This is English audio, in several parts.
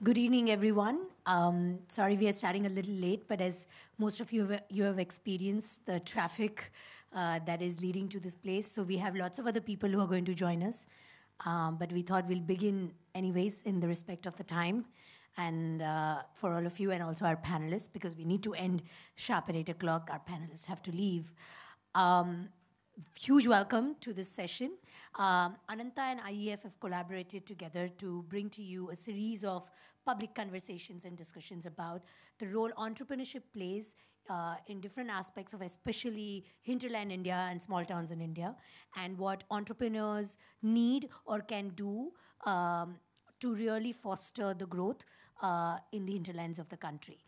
Good evening, everyone. Sorry we are starting a little late, but as most of you have experienced the traffic that is leading to this place, so we have lots of other people who are going to join us. But we thought we'll begin anyways in the respect of the time and for all of you and also our panelists, because we need to end sharp at 8 o'clock. Our panelists have to leave. Huge welcome to this session. Ananta and IEF have collaborated together to bring to you a series of public conversations and discussions about the role entrepreneurship plays in different aspects of especially hinterland India and small towns in India, and what entrepreneurs need or can do to really foster the growth in the hinterlands of the country.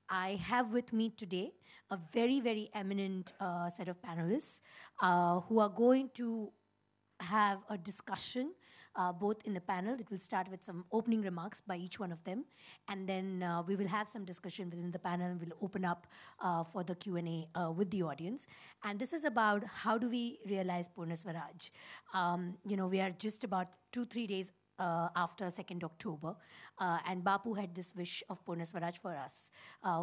I have with me today a very, very eminent set of panelists who are going to have a discussion both in the panel. It will start with some opening remarks by each one of them, and then we will have some discussion within the panel and we'll open up for the Q&A with the audience. And this is about how do we realize Poorna Swaraj. We are just about 2-3 days after 2nd October. And Bapu had this wish of Poorna Swaraj for us,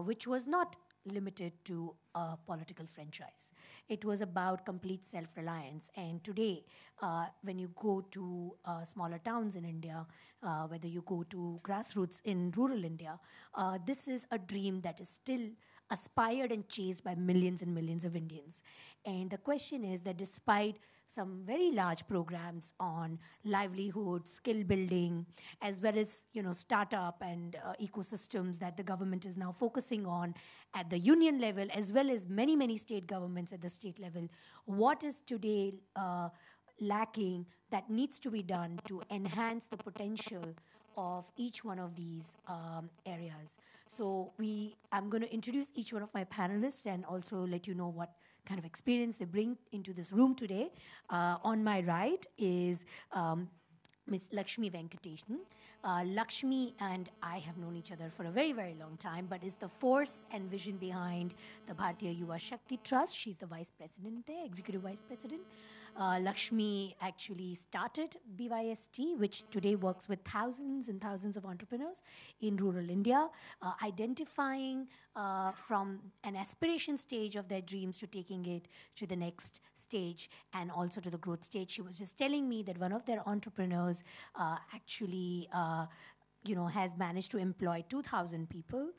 which was not limited to a political franchise. It was about complete self-reliance. And today, when you go to smaller towns in India, whether you go to grassroots in rural India, this is a dream that is still aspired and chased by millions and millions of Indians. And the question is that despite some very large programs on livelihood, skill building, as well as startup and ecosystems that the government is now focusing on at the union level, as well as many, many state governments at the state level, what is today lacking that needs to be done to enhance the potential of each one of these areas? So I'm going to introduce each one of my panelists and also let you know what kind of experience they bring into this room today. On my right is Ms. Lakshmi Venkatesan. Lakshmi and I have known each other for a very, very long time, but is the force and vision behind the Bharatiya Yuva Shakti Trust. She's the vice president there, executive vice president. Lakshmi actually started BYST, which today works with thousands and thousands of entrepreneurs in rural India, identifying from an aspiration stage of their dreams to taking it to the next stage and also to the growth stage. She was just telling me that one of their entrepreneurs actually has managed to employ 2,000 people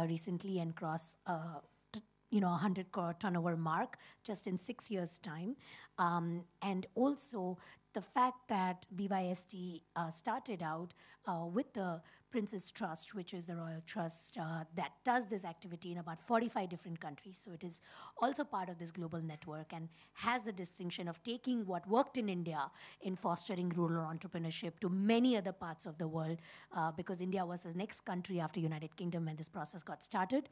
recently and cross 100 crore turnover mark just in 6 years' time. And also the fact that BYST started out with the Prince's Trust, which is the royal trust that does this activity in about 45 different countries. So it is also part of this global network and has the distinction of taking what worked in India in fostering rural entrepreneurship to many other parts of the world, because India was the next country after United Kingdom when this process got started.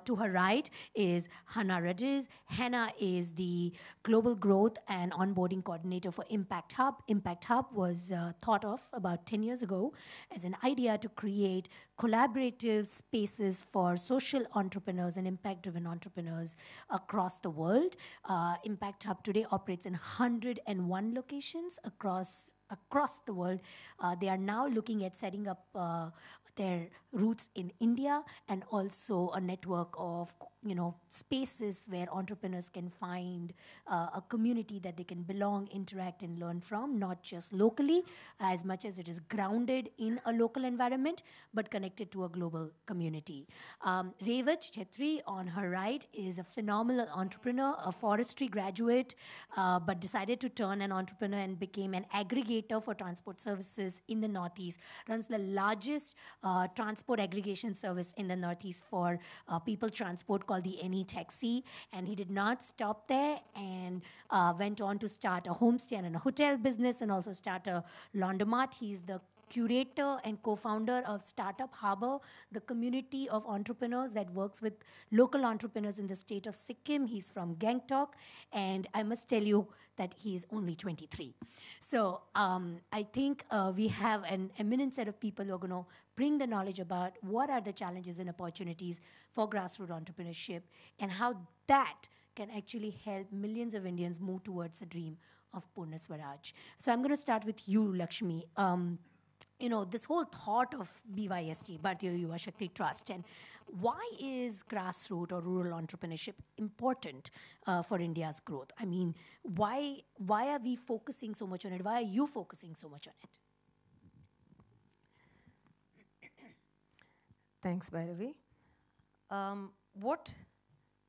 To her right is Hanna Ruddies. Hanna is the Global Growth and Onboarding Coordinator for Impact Hub. Impact Hub was thought of about 10 years ago as an idea to create collaborative spaces for social entrepreneurs and impact-driven entrepreneurs across the world. Impact Hub today operates in 101 locations across the world. They are now looking at setting up their roots in India and also a network of spaces where entrepreneurs can find a community that they can belong, interact, and learn from, not just locally, as much as it is grounded in a local environment, but connected to a global community. REWAJ CHHETRI, on her right, is a phenomenal entrepreneur, a forestry graduate, but decided to turn an entrepreneur and became an aggregator for transport services in the Northeast, runs the largest transport aggregation service in the Northeast for people transport called the Any Taxi. And he did not stop there and went on to start a homestay and a hotel business and also start a laundromat. He's the curator and co-founder of startup Harbour, the community of entrepreneurs that works with local entrepreneurs in the state of Sikkim. He's from Gangtok, and I must tell you that he is only 23. So I think we have an eminent set of people who are going to bring the knowledge about what are the challenges and opportunities for grassroots entrepreneurship and how that can actually help millions of Indians move towards the dream of Poorna Swaraj. So I'm going to start with you, Lakshmi. this whole thought of BYST, Bharatiya Yuva Shakti Trust, and why is grassroots or rural entrepreneurship important for India's growth? I mean, why are we focusing so much on it? Why are you focusing so much on it? Thanks, Bhairavi. What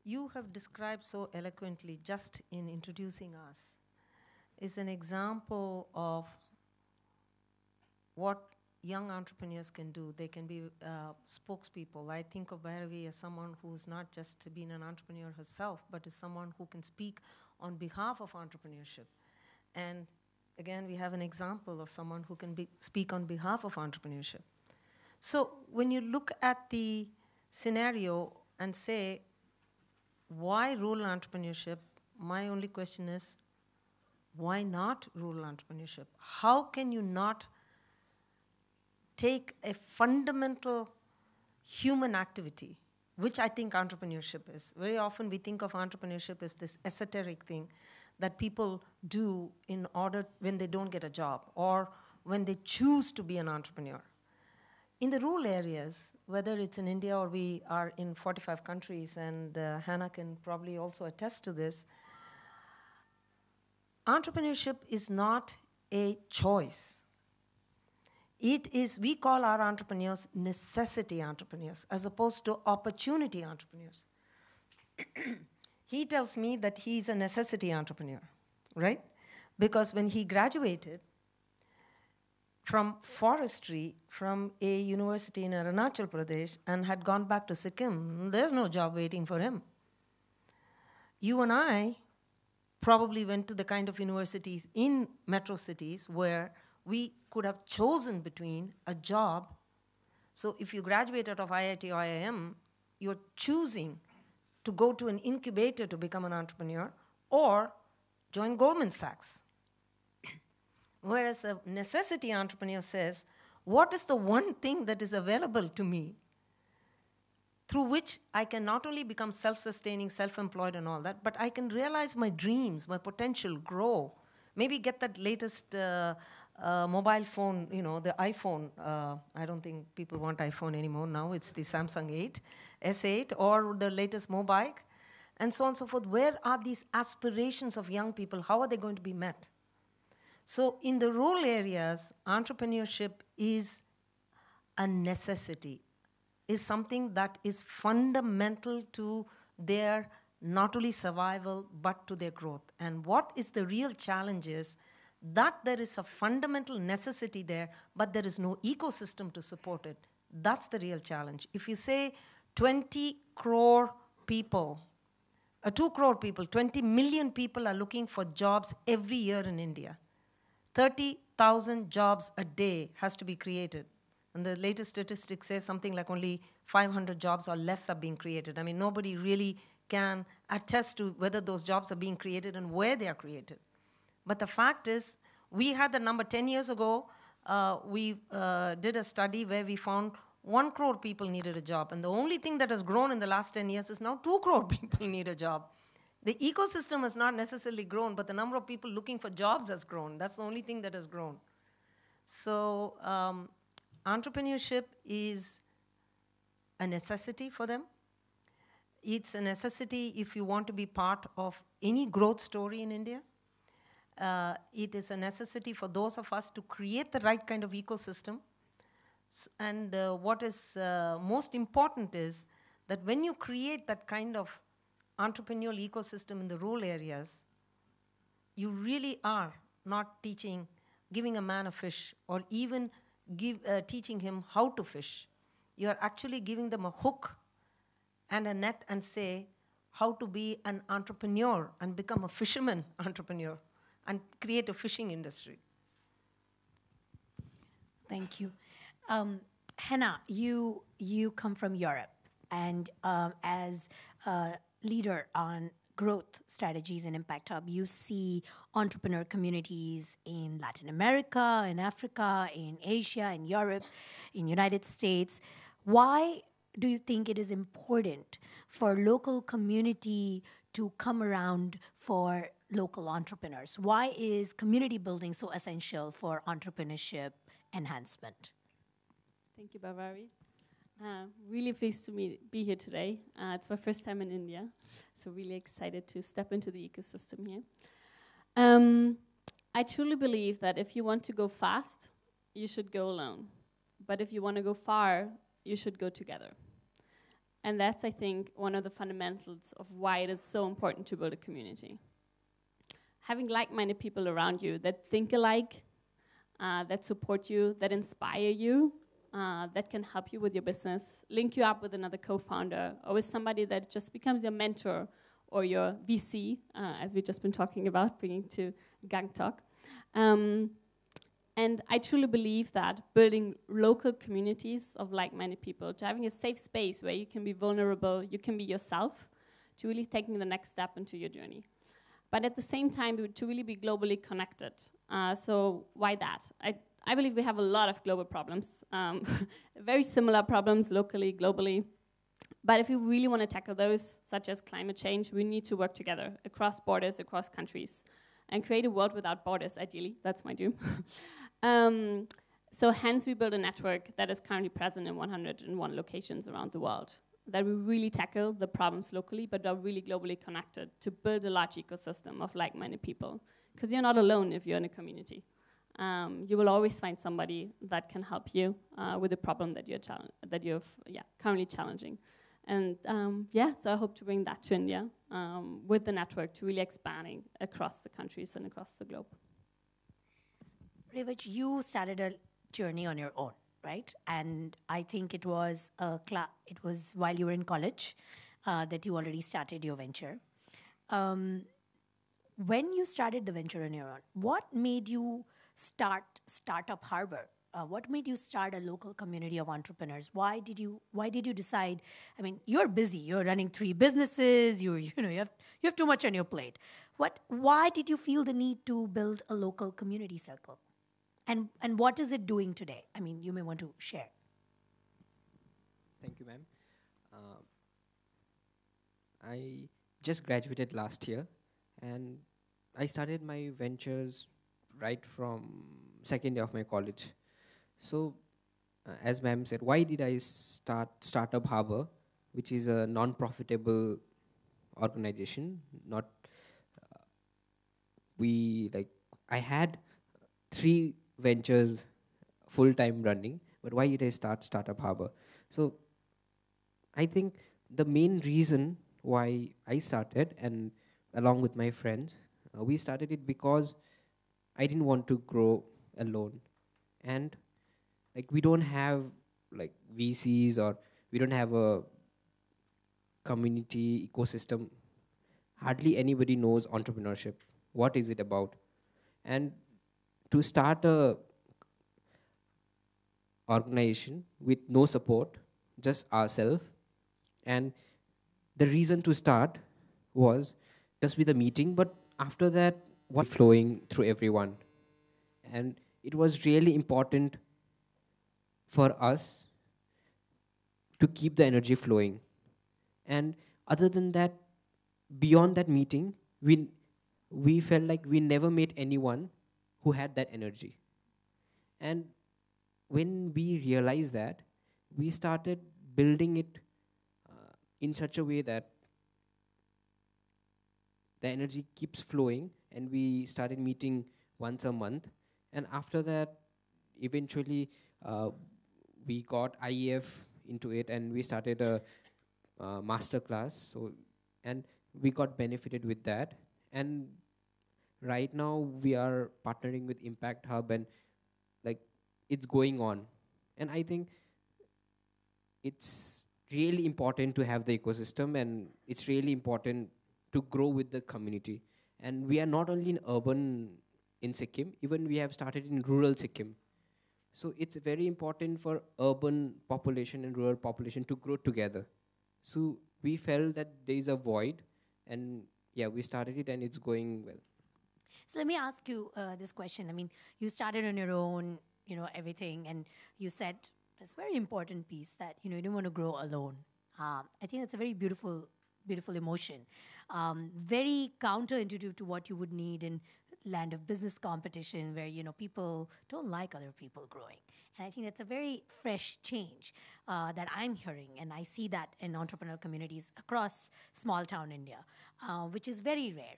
you have described so eloquently just in introducing us is an example of what young entrepreneurs can do. They can be spokespeople. I think of Bhairavi as someone who's not just been an entrepreneur herself, but is someone who can speak on behalf of entrepreneurship. And again, we have an example of someone who can speak on behalf of entrepreneurship. So when you look at the scenario and say, why rural entrepreneurship? My only question is, why not rural entrepreneurship? How can you not take a fundamental human activity, which I think entrepreneurship is? Very often we think of entrepreneurship as this esoteric thing that people do in order when they don't get a job or when they choose to be an entrepreneur. In the rural areas, whether it's in India or we are in 45 countries, and Hanna can probably also attest to this, entrepreneurship is not a choice. It is, we call our entrepreneurs necessity entrepreneurs as opposed to opportunity entrepreneurs. He tells me that he's a necessity entrepreneur, right? Because when he graduated from forestry from a university in Arunachal Pradesh and had gone back to Sikkim, there's no job waiting for him. You and I probably went to the kind of universities in metro cities where we could have chosen between a job. So if you graduate out of IIT or IIM, you're choosing to go to an incubator to become an entrepreneur or join Goldman Sachs. Whereas a necessity entrepreneur says, what is the one thing that is available to me through which I can not only become self-sustaining, self-employed and all that, but I can realize my dreams, my potential, grow, maybe get that latest mobile phone, the iPhone. I don't think people want iPhone anymore now. It's the Samsung 8, S8, or the latest mobile, and so on and so forth. Where are these aspirations of young people? How are they going to be met? So in the rural areas, entrepreneurship is a necessity, is something that is fundamental to their not only survival, but to their growth. And what is the real challenge is that there is a fundamental necessity there, but there is no ecosystem to support it. That's the real challenge. If you say 20 crore people, 2 crore people, 20 million people are looking for jobs every year in India. 30,000 jobs a day has to be created. And the latest statistics say something like only 500 jobs or less are being created. I mean, nobody really can attest to whether those jobs are being created and where they are created. But the fact is, we had the number 10 years ago. We did a study where we found 1 crore people needed a job. And the only thing that has grown in the last 10 years is now 2 crore people need a job. The ecosystem has not necessarily grown, but the number of people looking for jobs has grown. That's the only thing that has grown. So entrepreneurship is a necessity for them. It's a necessity if you want to be part of any growth story in India. It is a necessity for those of us to create the right kind of ecosystem. And what is most important is that when you create that kind of entrepreneurial ecosystem in the rural areas, you really are not giving a man a fish or even teaching him how to fish. You are actually giving them a hook and a net and say how to be an entrepreneur and become a fisherman entrepreneur and create a fishing industry. Thank you. Hanna, you come from Europe, and as leader on growth strategies and Impact Hub, you see entrepreneur communities in Latin America, in Africa, in Asia, in Europe, in United States. Why do you think it is important for local community to come around for local entrepreneurs? Why is community building so essential for entrepreneurship enhancement. Thank you, Bharatiya. Really pleased to be here today. It's my first time in India, so really excited to step into the ecosystem here. I truly believe that if you want to go fast, you should go alone. But if you want to go far, you should go together. And that's, I think, one of the fundamentals of why it is so important to build a community. Having like-minded people around you that think alike, that support you, that inspire you, that can help you with your business, link you up with another co-founder, or with somebody that just becomes your mentor or your VC, as we've just been talking about, bringing to Gang Talk. And I truly believe that building local communities of like-minded people, to having a safe space where you can be vulnerable, you can be yourself, to really taking the next step into your journey. But at the same time, to really be globally connected. So why that? I believe we have a lot of global problems, very similar problems locally, globally. But if we really want to tackle those, such as climate change, we need to work together across borders, across countries, and create a world without borders, ideally. That's my dream. So hence we build a network that is currently present in 101 locations around the world, that we really tackle the problems locally, but are really globally connected to build a large ecosystem of like-minded people. Because you're not alone if you're in a community. You will always find somebody that can help you with the problem that you're currently challenging. And so I hope to bring that to India with the network to really expanding across the countries and across the globe. REWAJ, you started a journey on your own, right? And I think it was it was while you were in college that you already started your venture. When you started the venture on your own, what made you start Startup Harbour? What made you start a local community of entrepreneurs? Why did you decide? I mean, you're busy. You're running 3 businesses. You have too much on your plate. Why did you feel the need to build a local community circle? And what is it doing today? I mean, you may want to share. Thank you, ma'am. I just graduated last year, and I started my ventures right from second year of my college. So, as ma'am said, why did I start Startup Harbour, which is a non-profitable organization? I had 3 ventures full-time running, but why did I start Startup Harbour? So, I think the main reason why I started, and along with my friends, we started it because I didn't want to grow alone. And we don't have VCs, or we don't have a community ecosystem. Hardly anybody knows entrepreneurship. What is it about? And to start a organization with no support, just ourselves, and the reason to start was just with a meeting, but after that, what flowing through everyone. And it was really important for us to keep the energy flowing. And other than that, beyond that meeting, we felt like we never met anyone who had that energy. And when we realized that, we started building it in such a way that the energy keeps flowing, and we started meeting once a month. And after that, eventually, we got IEF into it, and we started a master class. So, and we got benefited with that. And right now, we are partnering with Impact Hub, and it's going on. And I think it's really important to have the ecosystem, and it's really important to grow with the community. And we are not only in urban in Sikkim, even we have started in rural Sikkim. So it's very important for urban population and rural population to grow together. So we felt that there is a void, and we started it, and it's going well. So let me ask you this question. I mean, you started on your own, everything, and you said this very important piece that, you don't want to grow alone. I think that's a very beautiful emotion. Very counterintuitive to what you would need in land of business competition where, you know, people don't like other people growing. And I think that's a very fresh change that I'm hearing. And I see that in entrepreneurial communities across small town India, which is very rare.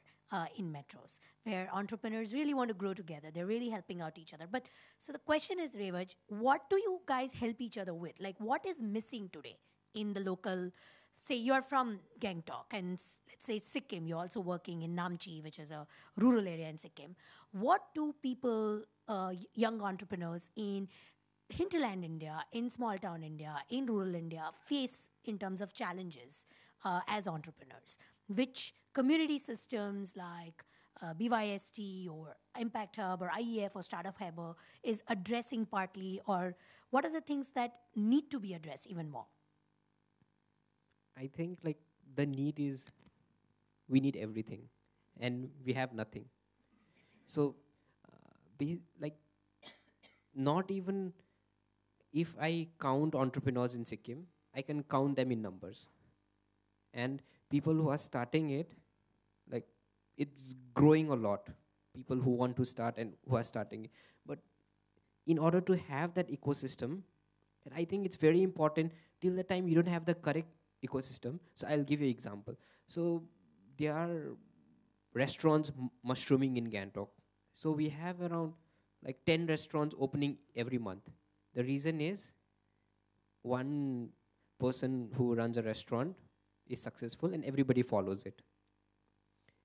In metros, where entrepreneurs really want to grow together. They're really helping out each other. But so the question is, REWAJ, what do you guys help each other with? Like, what is missing today in the local, say you're from Gangtok and let's say Sikkim, you're also working in Namchi, which is a rural area in Sikkim. What do people, young entrepreneurs in hinterland India, in small town India, in rural India face in terms of challenges as entrepreneurs? Which community systems like BYST or Impact Hub or IEF or Startup Harbour is addressing partly, or what are the things that need to be addressed even more? I think like the need is, we need everything and we have nothing. So not even if I count entrepreneurs in Sikkim, I can count them in numbers. And people who are starting it, like, it's growing a lot. People who want to start and who are starting it. But in order to have that ecosystem, and I think it's very important, till the time you don't have the correct ecosystem. So I'll give you an example. So there are restaurants mushrooming in Gangtok. So we have around like 10 restaurants opening every month. The reason is one person who runs a restaurant is successful and everybody follows it.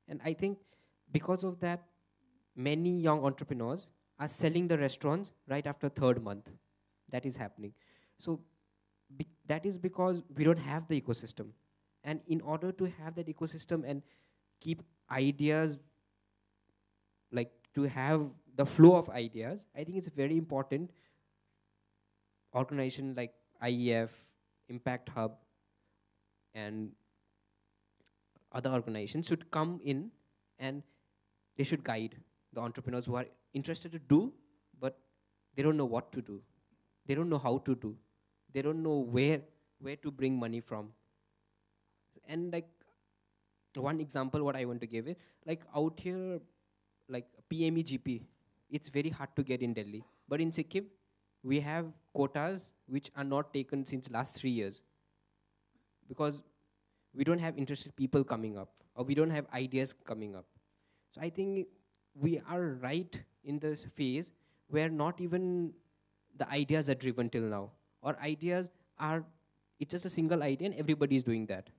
And I think because of that, many young entrepreneurs are selling the restaurants right after third month. That is happening. So that is because we don't have the ecosystem. And in order to have that ecosystem and keep ideas, like to have the flow of ideas, I think it's very important organization like IEF, Impact Hub, and other organizations should come in and they should guide the entrepreneurs who are interested to do, but they don't know what to do. They don't know how to do. They don't know where to bring money from. And like one example what I want to give is, like out here, like PMEGP, it's very hard to get in Delhi. But in Sikkim, we have quotas which are not taken since last 3 years. Because we don't have interested people coming up, or we don't have ideas coming up. So I think we are right in this phase where not even the ideas are driven till now. Or ideas are, it's just a single idea and everybody is doing that.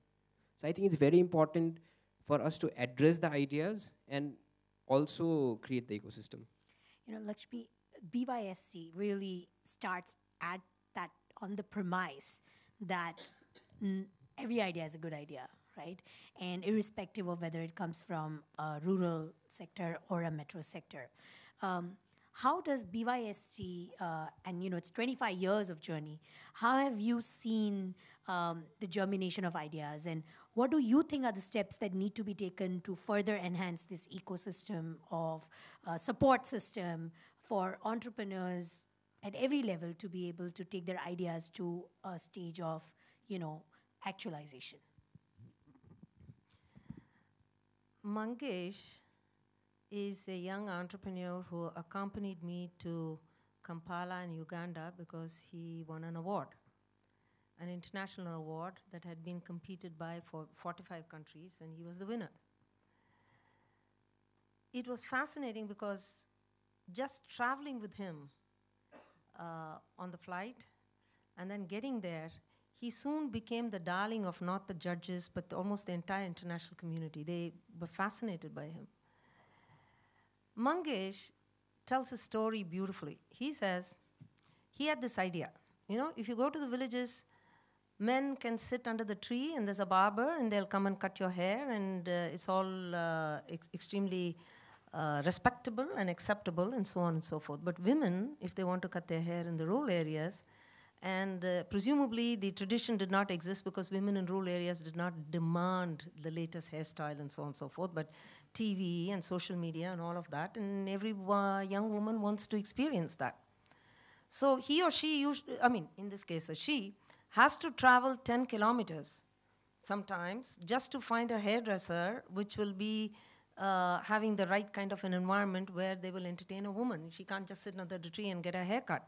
So I think it's very important for us to address the ideas and also create the ecosystem. You know, Lakshmi, BYSC really starts at that, on the premise that every idea is a good idea, right? And irrespective of whether it comes from a rural sector or a metro sector. How does BYSG, and you know, it's 25 years of journey, how have you seen the germination of ideas, and what do you think are the steps that need to be taken to further enhance this ecosystem of support system for entrepreneurs at every level to be able to take their ideas to a stage of, you know, actualization? Mangesh is a young entrepreneur who accompanied me to Kampala in Uganda because he won an award, an international award that had been competed by for 45 countries, and he was the winner. It was fascinating because just traveling with him on the flight and then getting there, he soon became the darling of not the judges, but almost the entire international community. They were fascinated by him. Mangesh tells a story beautifully. He says he had this idea. You know, if you go to the villages, men can sit under the tree and there's a barber and they'll come and cut your hair, and it's all extremely respectable and acceptable and so on and so forth. But women, if they want to cut their hair in the rural areas, and presumably the tradition did not exist because women in rural areas did not demand the latest hairstyle and so on and so forth, but TV and social media and all of that, and every young woman wants to experience that. So he or she, in this case a she, has to travel 10 kilometers sometimes just to find a hairdresser which will be having the right kind of an environment where they will entertain a woman. She can't just sit under the tree and get a haircut.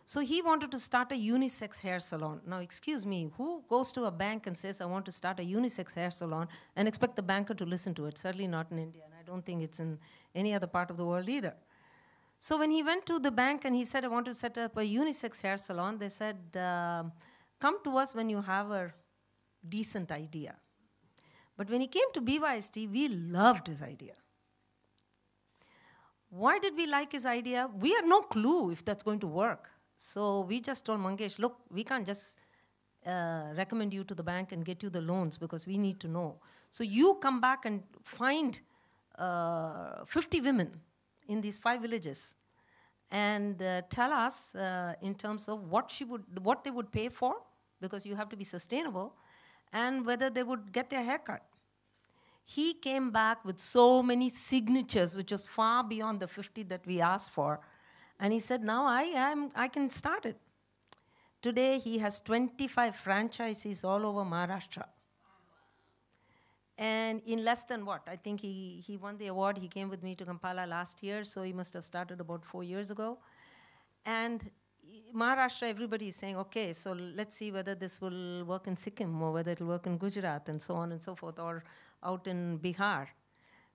So he wanted to start a unisex hair salon. Now, excuse me, who goes to a bank and says, I want to start a unisex hair salon and expect the banker to listen to it? Certainly not in India, and I don't think it's in any other part of the world either. So when he went to the bank and he said, I want to set up a unisex hair salon, they said, come to us when you have a decent idea. But when he came to BYST, we loved his idea. Why did we like his idea? We had no clue if that's going to work. So we just told Mangesh, look, we can't just recommend you to the bank and get you the loans because we need to know. So you come back and find 50 women in these 5 villages and tell us in terms of what they would pay for, because you have to be sustainable, and whether they would get their haircut. He came back with so many signatures, which was far beyond the 50 that we asked for. And he said, now I can start it. Today, he has 25 franchisees all over Maharashtra. And in less than what? I think he won the award. He came with me to Kampala last year, so he must have started about 4 years ago. And Maharashtra, everybody is saying, okay, so let's see whether this will work in Sikkim or whether it will work in Gujarat and so on and so forth, or out in Bihar.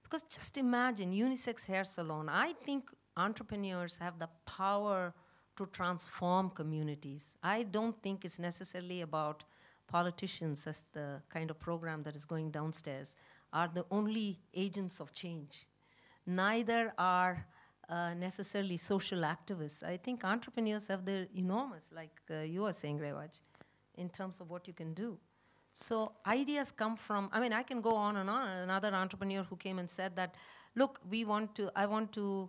Because just imagine, unisex hair salon. I think entrepreneurs have the power to transform communities. I don't think it's necessarily about politicians, as the kind of program that is going downstairs are the only agents of change. Neither are necessarily social activists. I think entrepreneurs have the enormous, like you were saying, REWAJ, in terms of what you can do. So ideas come from, I mean, I can go on and on. Another entrepreneur who came and said that, look, I want to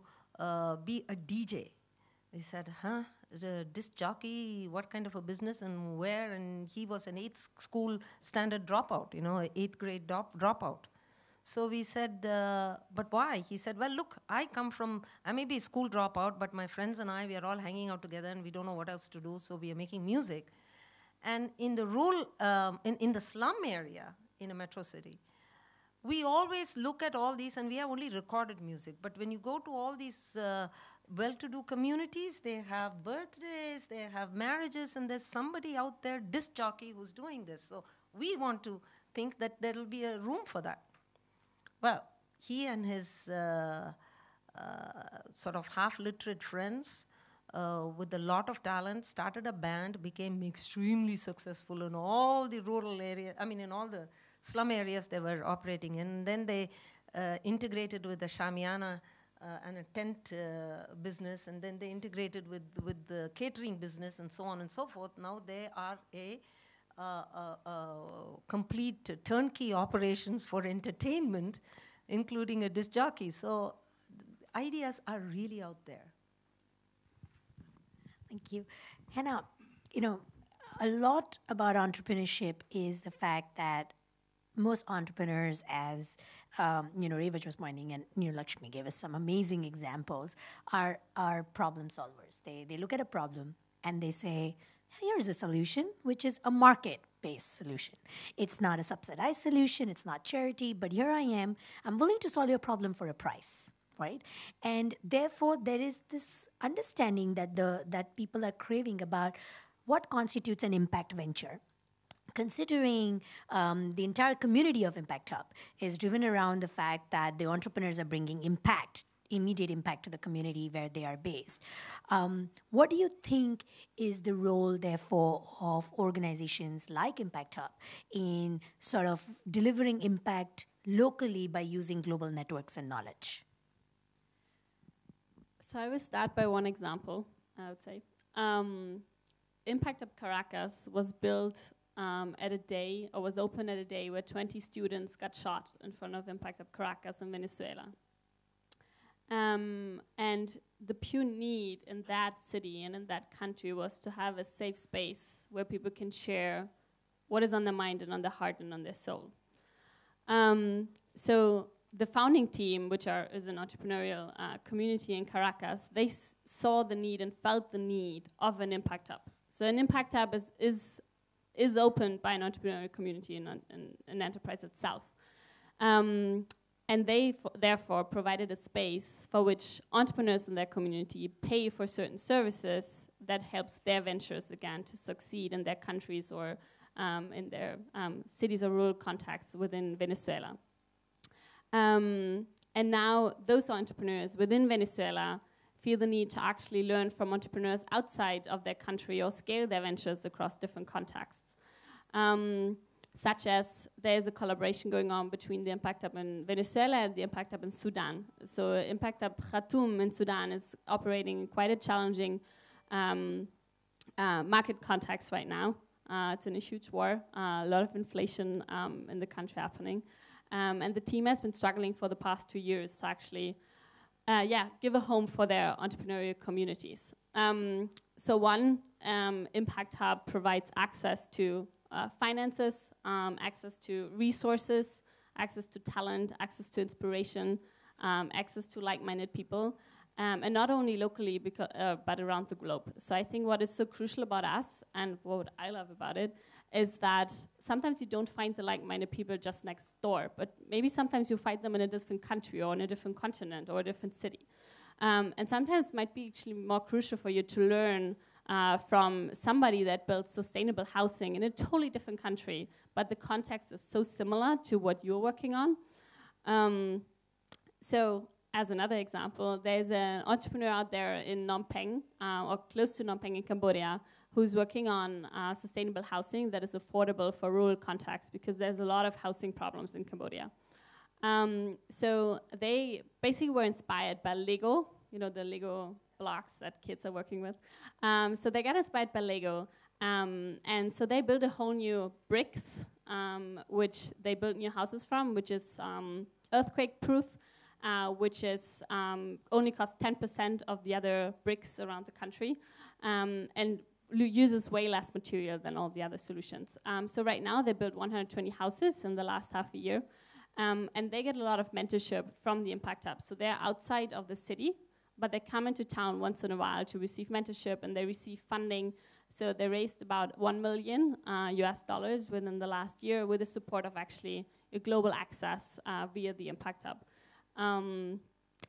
be a DJ. He said, huh, the disc jockey, what kind of a business and where? And he was an 8th school standard dropout, you know, an 8th grade dropout. So we said, but why? He said, well, look, I may be a school dropout, but my friends and I, we are all hanging out together and we don't know what else to do, so we are making music. And in the rural, in the slum area in a metro city, we always look at all these and we have only recorded music. But when you go to all these well-to-do communities, they have birthdays, they have marriages, and there's somebody out there, disc jockey, who's doing this. So we want to think that there will be a room for that. Well, he and his sort of half-literate friends with a lot of talent started a band, became extremely successful in all the rural areas, in all the slum areas they were operating in. And then they integrated with the shamiana and a tent business, and then they integrated with the catering business and so on and so forth. Now they are a complete turnkey operations for entertainment, including a disc jockey. So ideas are really out there. Thank you. Hanna, a lot about entrepreneurship is the fact that most entrepreneurs, as REWAJ was pointing and Lakshmi gave us some amazing examples, are problem solvers. They look at a problem and they say, here's a solution, which is a market-based solution. It's not a subsidized solution, it's not charity, but here I am. I'm willing to solve your problem for a price, right? And therefore, there is this understanding that people are craving about what constitutes an impact venture. Considering the entire community of Impact Hub is driven around the fact that the entrepreneurs are bringing immediate impact to the community where they are based. What do you think is the role, therefore, of organizations like Impact Hub in sort of delivering impact locally by using global networks and knowledge? So I will start by one example, I would say. Impact Hub Caracas was built was open at a day where 20 students got shot in front of Impact Hub Caracas in Venezuela. And the pure need in that city and in that country was to have a safe space where people can share what is on their mind and on their heart and on their soul. So the founding team, which is an entrepreneurial community in Caracas, they saw the need and felt the need of an Impact Hub. So an Impact Hub is opened by an entrepreneurial community and an enterprise itself. And And they therefore provided a space for which entrepreneurs in their community pay for certain services that helps their ventures again to succeed in their countries or in their cities or rural contexts within Venezuela. And now those entrepreneurs within Venezuela feel the need to actually learn from entrepreneurs outside of their country or scale their ventures across different contexts. Such as there's a collaboration going on between the Impact Hub in Venezuela and the Impact Hub in Sudan. So Impact Hub Khartoum in Sudan is operating in quite a challenging market context right now. It's in a huge war, a lot of inflation in the country happening. And the team has been struggling for the past 2 years to actually give a home for their entrepreneurial communities. So one Impact Hub provides access to finances, access to resources, access to talent, access to inspiration, access to like-minded people, and not only locally but around the globe. So I think what is so crucial about us, and what I love about it, is that sometimes you don't find the like-minded people just next door, but maybe sometimes you find them in a different country or in a different continent or a different city. And sometimes it might be actually more crucial for you to learn from somebody that builds sustainable housing in a totally different country, but the context is so similar to what you're working on. So as another example, there's an entrepreneur out there in Phnom Penh, or close to Phnom Penh in Cambodia, who's working on sustainable housing that is affordable for rural contexts, because there's a lot of housing problems in Cambodia. So they basically were inspired by Lego, you know, the Lego blocks that kids are working with. So they got inspired by Lego. And so they built a whole new bricks, which they built new houses from, which is earthquake-proof, which is only costs 10% of the other bricks around the country, and uses way less material than all the other solutions. So right now they built 120 houses in the last half a year, and they get a lot of mentorship from the Impact Hub. So they're outside of the city, but they come into town once in a while to receive mentorship, and they receive funding. So they raised about $1 million US dollars within the last year with the support of actually a global access via the Impact Hub.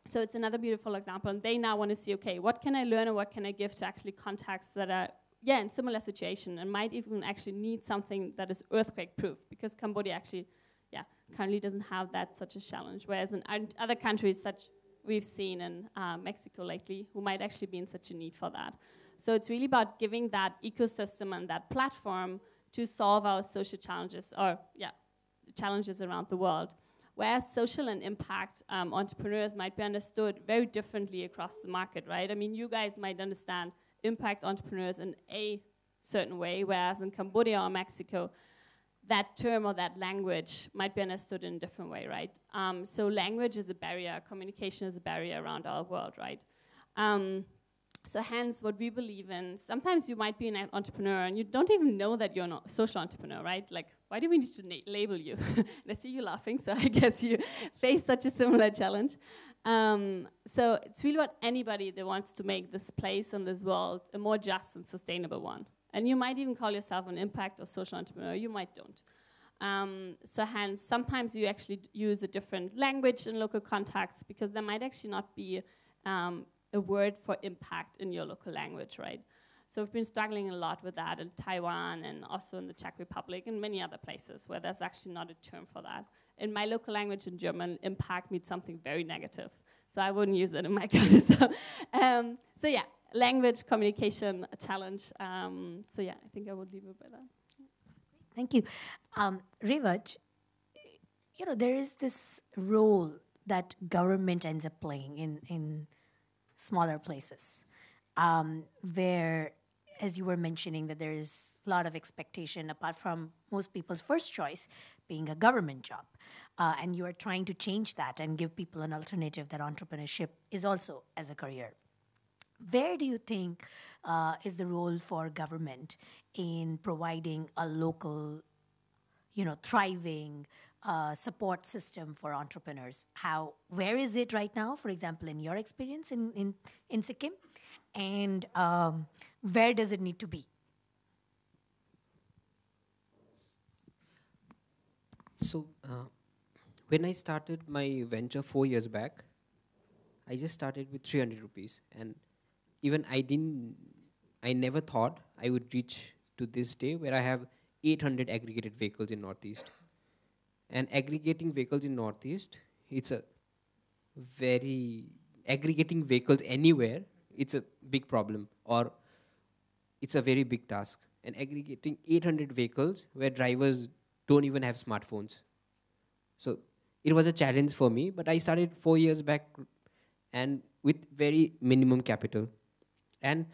So it's another beautiful example, and they now want to see, okay, what can I learn and what can I give to actually contexts that are, in similar situation and might even actually need something that is earthquake-proof, because Cambodia actually, currently doesn't have that such a challenge, whereas in other countries, such we've seen in Mexico lately, who might actually be in such a need for that. So it's really about giving that ecosystem and that platform to solve our social challenges, or challenges around the world. Whereas social and impact entrepreneurs might be understood very differently across the market, right? I mean, you guys might understand impact entrepreneurs in a certain way, whereas in Cambodia or Mexico, that term or that language might be understood in a different way, right? So language is a barrier, communication is a barrier around our world, right? So hence, what we believe in, sometimes you might be an entrepreneur and you don't even know that you're a social entrepreneur, right? Like, why do we need to label you? And I see you laughing, so I guess you face such a similar challenge. So it's really about anybody that wants to make this place and this world a more just and sustainable one. And you might even call yourself an impact or social entrepreneur, you might don't. So hence, sometimes you actually use a different language in local contexts, because there might actually not be a word for impact in your local language, right? So we've been struggling a lot with that in Taiwan and also in the Czech Republic and many other places where there's actually not a term for that. In my local language in German, impact means something very negative. So I wouldn't use it in my country. So yeah, language, communication, a challenge. So yeah, I think I would leave it by that. Thank you. REWAJ, you know, there is this role that government ends up playing in smaller places, where, as you were mentioning, that there is a lot of expectation apart from most people's first choice being a government job. And you are trying to change that and give people an alternative that entrepreneurship is also as a career. Where do you think is the role for government in providing a local, thriving support system for entrepreneurs? Where is it right now, for example, in your experience in Sikkim? And where does it need to be? So when I started my venture 4 years back, I just started with 300 rupees. And even I never thought I would reach to this day where I have 800 aggregated vehicles in Northeast. And aggregating vehicles in Northeast, it's a aggregating vehicles anywhere, it's a big problem, or it's a very big task. And aggregating 800 vehicles where drivers don't even have smartphones. So it was a challenge for me, but I started 4 years back and with very minimum capital. And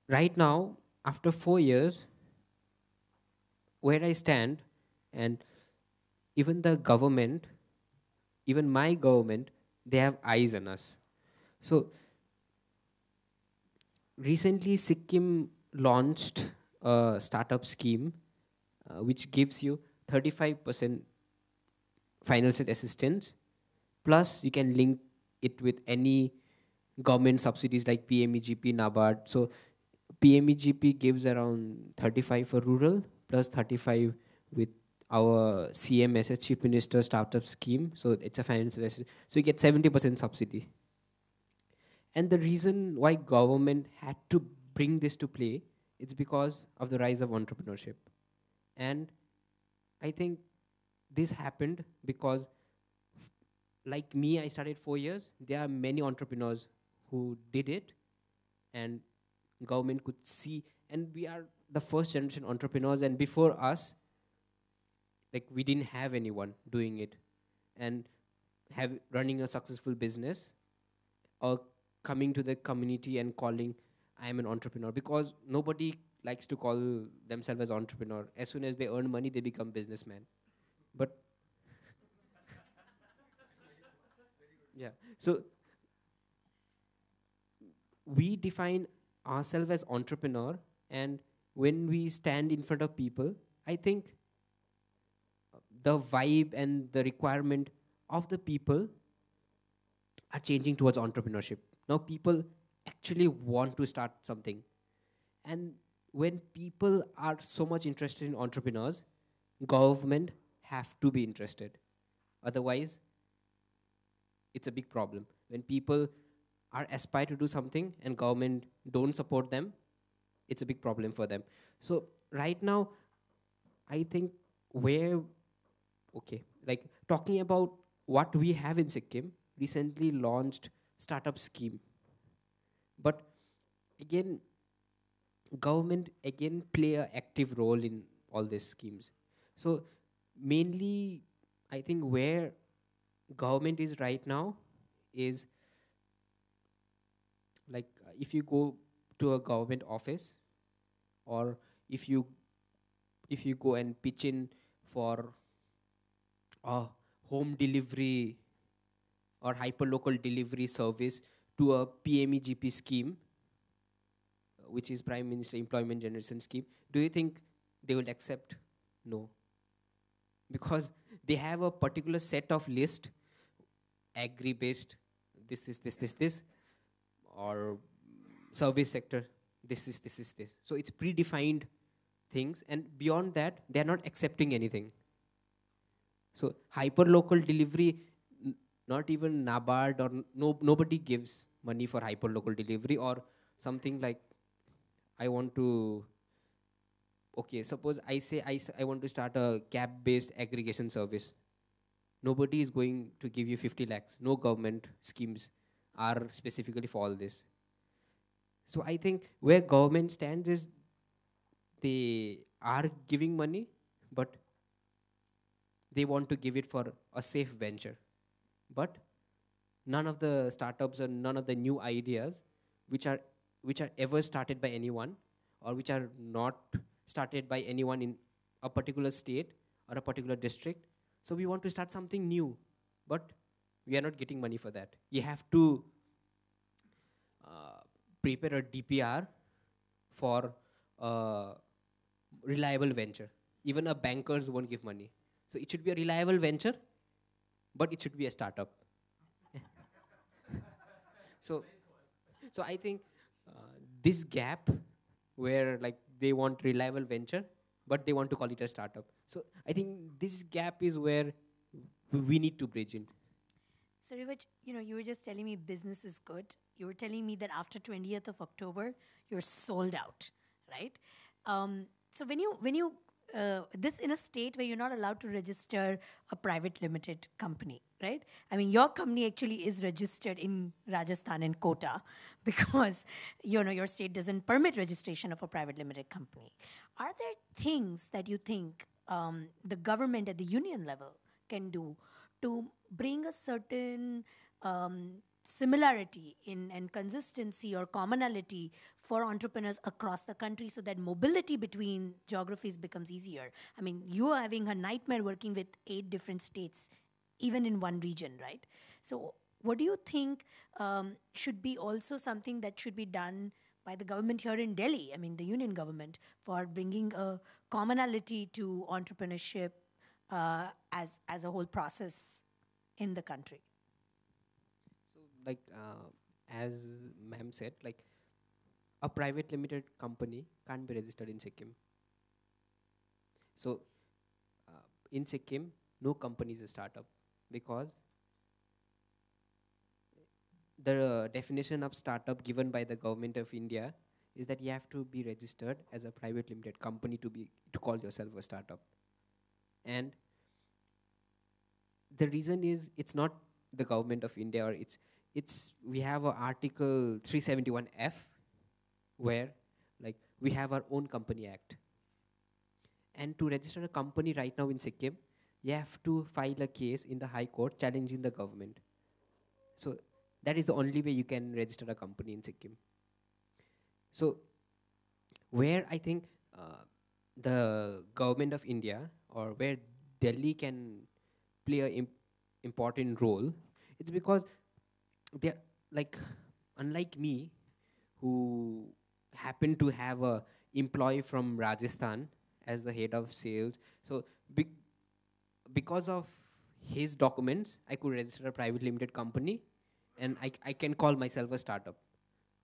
right now, after 4 years, where I stand, and even the government, even my government, they have eyes on us. So recently, Sikkim launched a startup scheme which gives you 35% financial assistance, plus you can link it with any government subsidies like PMEGP, NABARD. So PMEGP gives around 35 for rural, plus 35 with our CMSS, Chief Minister Startup Scheme. So it's a financial assistance. So you get 70% subsidy. And the reason why government had to bring this to play, it's because of the rise of entrepreneurship. And I think this happened because, like me, I started 4 years. There are many entrepreneurs who did it, and government could see. And we are the first generation entrepreneurs, and before us, like, we didn't have anyone doing it and running a successful business or coming to the community and calling, I am an entrepreneur, because nobody likes to call themselves as entrepreneur. As soon as they earn money, they become businessman. But yeah, so we define ourselves as entrepreneur, and when we stand in front of people, I think the vibe and the requirement of the people are changing towards entrepreneurship. Now people actually want to start something. And when people are so much interested in entrepreneurs, government have to be interested. Otherwise, it's a big problem. When people are aspire to do something and government don't support them, it's a big problem for them. So right now, I think like talking about what we have in Sikkim, recently launched startup scheme. But again, government again play an active role in all these schemes. So mainly, I think where government is right now is like if you go to a government office, or if you go and pitch in for a home delivery or hyperlocal delivery service to a PMEGP scheme, which is Prime Minister Employment Generation Scheme, do you think they will accept? No. Because they have a particular set of list, agri-based, this, or service sector, this. So it's predefined things, and beyond that, they're not accepting anything. So hyperlocal delivery, not even NABARD or nobody gives money for hyperlocal delivery, or something like, I want to, suppose I say I want to start a cab-based aggregation service. Nobody is going to give you 50 lakhs. No government schemes are specifically for all this. So I think where government stands is they are giving money, but they want to give it for a safe venture. But none of the startups and none of the new ideas which are ever started by anyone, or which are not started by anyone in a particular state or a particular district. So we want to start something new, but we are not getting money for that. You have to prepare a DPR for a reliable venture. Even a bankers won't give money. So it should be a reliable venture, but it should be a startup. So I think this gap where like they want reliable venture, but they want to call it a startup. So I think this gap is where we need to bridge in. So, REWAJ, you were just telling me business is good. You were telling me that after 20th of October, you're sold out, right? So when you this in a state where you're not allowed to register a private limited company, right? I mean, your company actually is registered in Rajasthan and Kota because your state doesn't permit registration of a private limited company. Are there things that you think the government at the union level can do to bring a certain similarity in and consistency or commonality for entrepreneurs across the country so that mobility between geographies becomes easier? I mean, you are having a nightmare working with 8 different states, even in one region, right? So what do you think should be also something that should be done by the government here in Delhi, I mean the union government, for bringing a commonality to entrepreneurship as a whole process in the country? So like as ma'am said, like a private limited company can't be registered in Sikkim. So in Sikkim, no company is a startup because the definition of startup given by the government of India is that you have to be registered as a private limited company to call yourself a startup. And the reason is it's not the government of India, or it's we have a Article 371F where like we have our own company act. And to register a company right now in Sikkim, you have to file a case in the High Court challenging the government. So that is the only way you can register a company in Sikkim. So where I think the government of India, or where Delhi can play an important role, it's because they're like, unlike me, who happen to have a employee from Rajasthan as the head of sales. So because of his documents, I could register a private limited company and I can call myself a startup.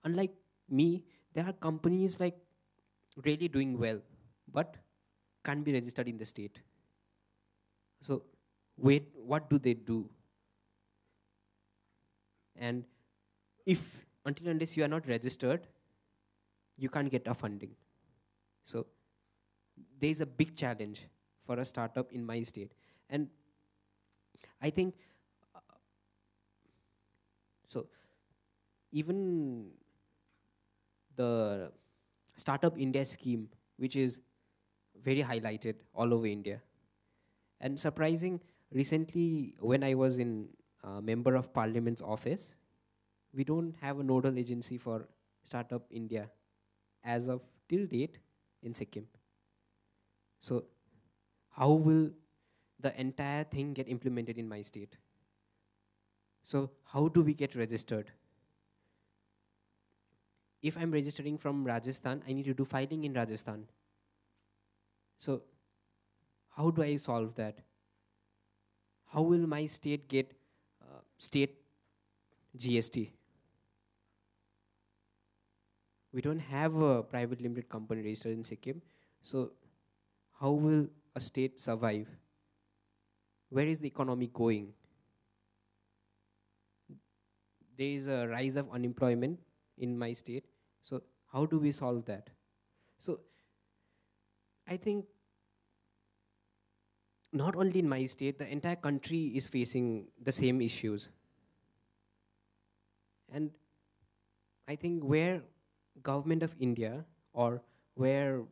Unlike me, there are companies like really doing well, but can't be registered in the state. So wait, what do they do? And if until unless you are not registered, you can't get a funding. So there is a big challenge for a startup in my state. And I think, so even the Startup India scheme, which is very highlighted all over India. And surprising, recently when I was in Member of Parliament's office, we don't have a nodal agency for Startup India as of till date in Sikkim. So how will the entire thing get implemented in my state? So how do we get registered? If I'm registering from Rajasthan, I need to do filing in Rajasthan. So how do I solve that? How will my state get state GST? We don't have a private limited company registered in Sikkim. So how will a state survive? Where is the economy going? There is a rise of unemployment in my state. So how do we solve that? So I think not only in my state, the entire country is facing the same issues. And I think where government of India, or where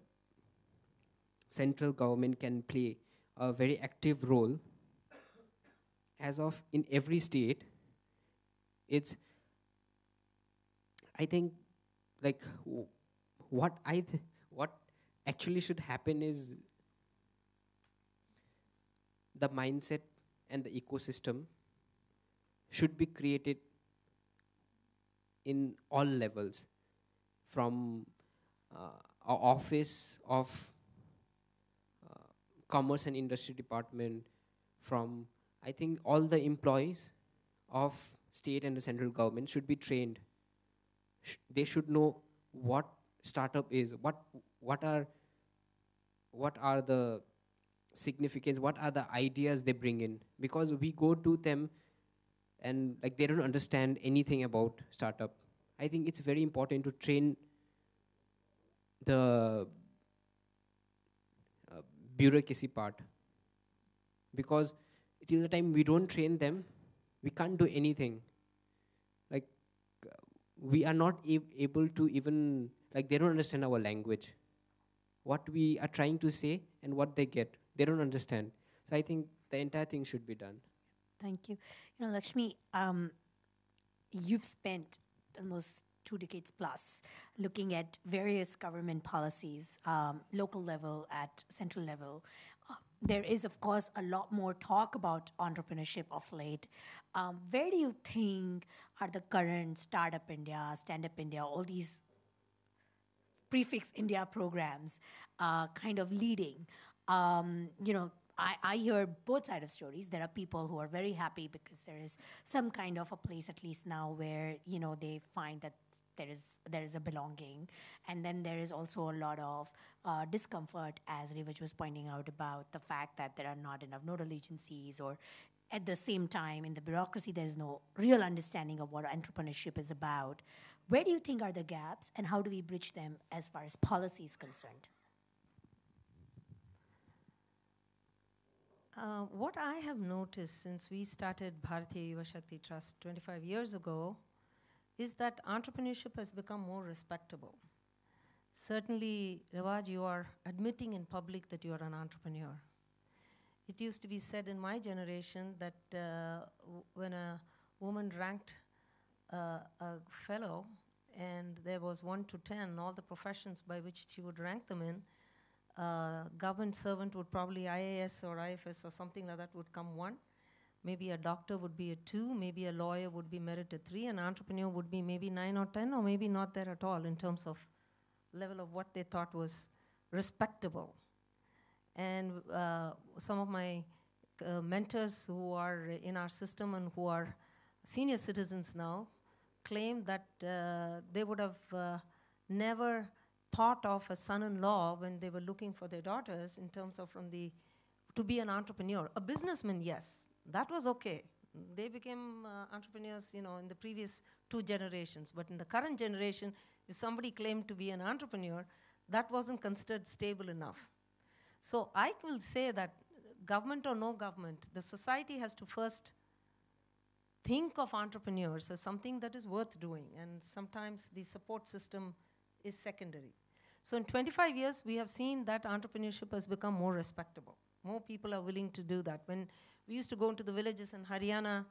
central government can play a very active role, as of in every state, it's, I think, like what actually should happen is the mindset and the ecosystem should be created in all levels, from our office of Commerce and Industry Department, from I think all the employees of state and the central government should be trained. They should know what startup is, what are the significance, what are the ideas they bring in, because we go to them and like they don't understand anything about startup. I think it's very important to train the bureaucracy part, because till the time we don't train them, we can't do anything. Like we are not able to even, like they don't understand our language, what we are trying to say and what they get, they don't understand. So I think the entire thing should be done. Thank you. You know, Lakshmi, you've spent almost 2 decades plus looking at various government policies, local level, at central level. There is, of course, a lot more talk about entrepreneurship of late. Where do you think are the current Startup India, Stand Up India, all these prefix India programs kind of leading? You know, I hear both sides of stories. There are people who are very happy because there is some kind of a place, at least now, where, you know, they find that there is a belonging. And then there is also a lot of discomfort, as REWAJ was pointing out, about the fact that there are not enough nodal agencies, or at the same time, in the bureaucracy, there is no real understanding of what entrepreneurship is about. Where do you think are the gaps, and how do we bridge them as far as policy is concerned? What I have noticed since we started Bharatiya Yuva Shakti Trust 25 years ago is that entrepreneurship has become more respectable. Certainly, REWAJ, you are admitting in public that you are an entrepreneur. It used to be said in my generation that when a woman ranked a fellow and there was 1 to 10, all the professions by which she would rank them in, government servant would probably IAS or IFS or something like that would come 1. Maybe a doctor would be a 2, maybe a lawyer would be merit a 3, an entrepreneur would be maybe 9 or 10, or maybe not there at all in terms of level of what they thought was respectable. And some of my mentors who are in our system and who are senior citizens now claim that they would have never thought of a son-in-law when they were looking for their daughters in terms of to be an entrepreneur. A businessman, yes, that was okay. They became entrepreneurs, you know, in the previous 2 generations. But in the current generation, if somebody claimed to be an entrepreneur, that wasn't considered stable enough. So I will say that government or no government, the society has to first think of entrepreneurs as something that is worth doing. And sometimes the support system is secondary. So in 25 years, we have seen that entrepreneurship has become more respectable. More people are willing to do that. When we used to go into the villages in Haryana,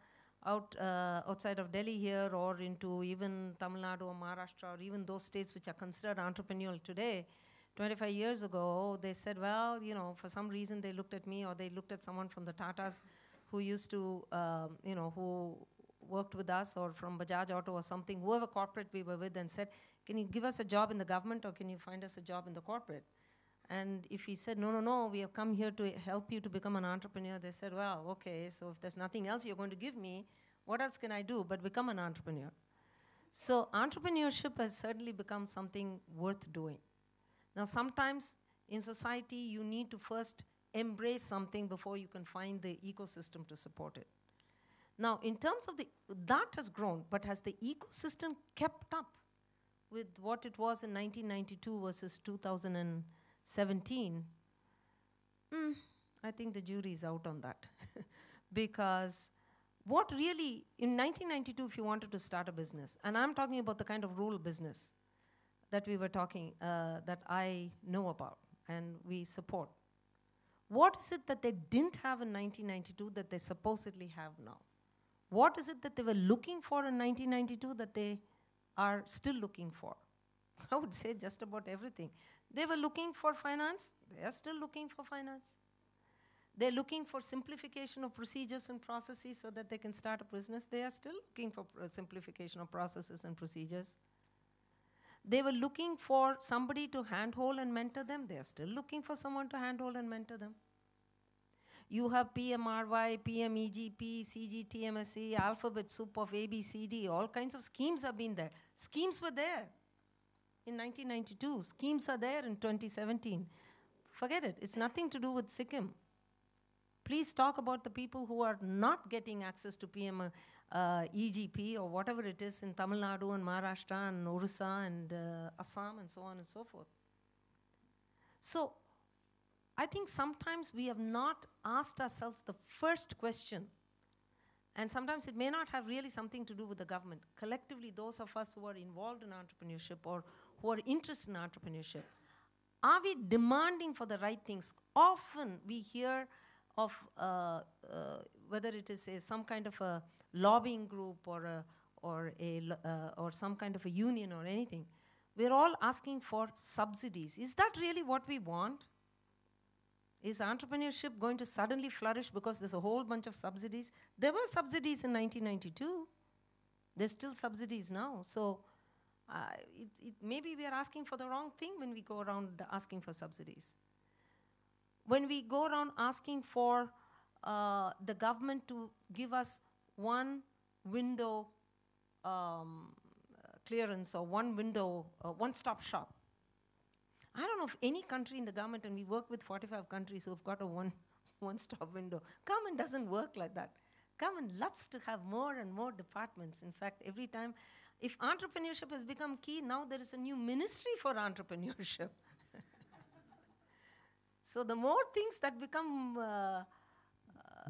outside of Delhi here, or into even Tamil Nadu or Maharashtra, or even those states which are considered entrepreneurial today, 25 years ago, they said, well, you know, for some reason they looked at me, or they looked at someone from the Tatas who used to, you know, who worked with us, or from Bajaj Auto or something, whoever corporate we were with, and said, can you give us a job in the government, or can you find us a job in the corporate? And if he said, no, no, no, we have come here to help you to become an entrepreneur, they said, well, okay, so if there's nothing else you're going to give me, what else can I do but become an entrepreneur? So entrepreneurship has certainly become something worth doing. Now, sometimes in society, you need to first embrace something before you can find the ecosystem to support it. Now, in terms of that has grown, but has the ecosystem kept up with what it was in 1992 versus 2017? I think the jury is out on that. Because what really, in 1992, if you wanted to start a business, and I'm talking about the kind of rural business that we were talking, that I know about and we support. What is it that they didn't have in 1992 that they supposedly have now? What is it that they were looking for in 1992 that they are still looking for? I would say just about everything. They were looking for finance. They are still looking for finance. They're looking for simplification of procedures and processes so that they can start a business. They are still looking for simplification of processes and procedures. They were looking for somebody to handhold and mentor them. They are still looking for someone to handhold and mentor them. You have PMRY, PMEGP, CGTMSE, alphabet soup of ABCD, all kinds of schemes have been there. Schemes were there in 1992. Schemes are there in 2017. Forget it. It's nothing to do with Sikkim. Please talk about the people who are not getting access to PM EGP or whatever it is in Tamil Nadu and Maharashtra and Orissa and Assam and so on and so forth. So I think sometimes we have not asked ourselves the first question, and sometimes it may not have really something to do with the government. Collectively, those of us who are involved in entrepreneurship or who are interested in entrepreneurship, are we demanding for the right things? Often we hear of whether it is some kind of a lobbying group or some kind of a union or anything. We're all asking for subsidies. Is that really what we want? Is entrepreneurship going to suddenly flourish because there's a whole bunch of subsidies? There were subsidies in 1992. There's still subsidies now. So maybe we are asking for the wrong thing when we go around asking for subsidies. When we go around asking for the government to give us one window clearance or one window, one-stop shop. I don't know if any country in the government, and we work with 45 countries who have got a one-stop window. Government doesn't work like that. Government loves to have more and more departments. In fact, every time, if entrepreneurship has become key, now there is a new ministry for entrepreneurship. So the more things that become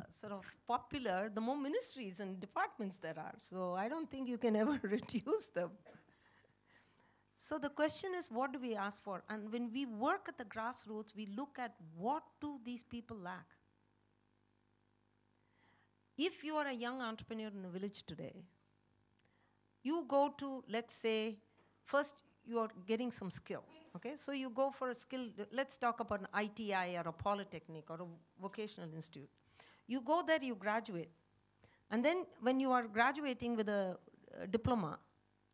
sort of popular, the more ministries and departments there are. So I don't think you can ever reduce them. So the question is, what do we ask for? And when we work at the grassroots, we look at what do these people lack. If you are a young entrepreneur in a village today, you go to, let's say, first you are getting some skill. Okay, so you go for a skill. Let's talk about an ITI or a polytechnic or a vocational institute. You go there, you graduate. And then when you are graduating with a diploma,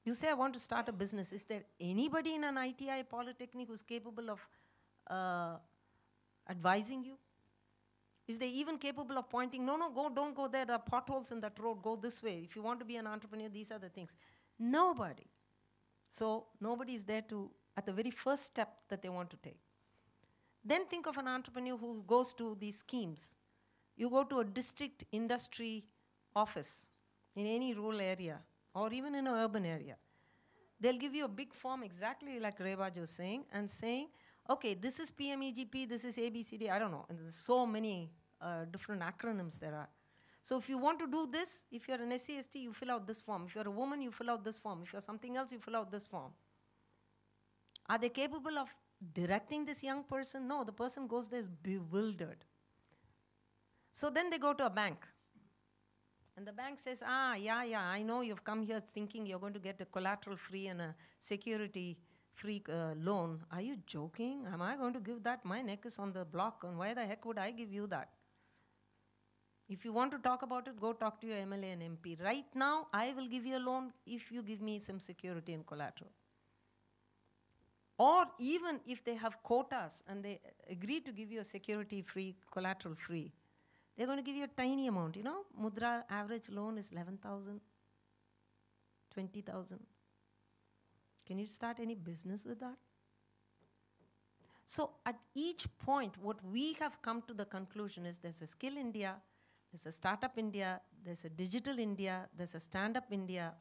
you say, I want to start a business. Is there anybody in an ITI polytechnic who's capable of advising you? Is they even capable of pointing, no, don't go there. There are potholes in that road. Go this way. If you want to be an entrepreneur, these are the things. Nobody. So nobody is there to, at the very first step that they want to take. Then think of an entrepreneur who goes to these schemes. You go to a district industry office in any rural area or even in an urban area. They'll give you a big form exactly like REWAJ was saying and saying, okay, this is PMEGP, this is ABCD, I don't know. And there's so many different acronyms there are. So if you want to do this, if you're an SC/ST, you fill out this form. If you're a woman, you fill out this form. If you're something else, you fill out this form. Are they capable of directing this young person? No, the person goes there is bewildered. So then they go to a bank. And the bank says, yeah, I know you've come here thinking you're going to get a collateral-free and a security-free loan. Are you joking? Am I going to give that? My neck is on the block, and why the heck would I give you that? If you want to talk about it, go talk to your MLA and MP. Right now, I will give you a loan if you give me some security and collateral. Or even if they have quotas and they agree to give you a security-free, collateral-free, they're going to give you a tiny amount. You know, Mudra average loan is 11,000, 20,000. Can you start any business with that? So at each point, what we have come to the conclusion is there's a Skill India, there's a Startup India, there's a Digital India, there's a Stand-Up India.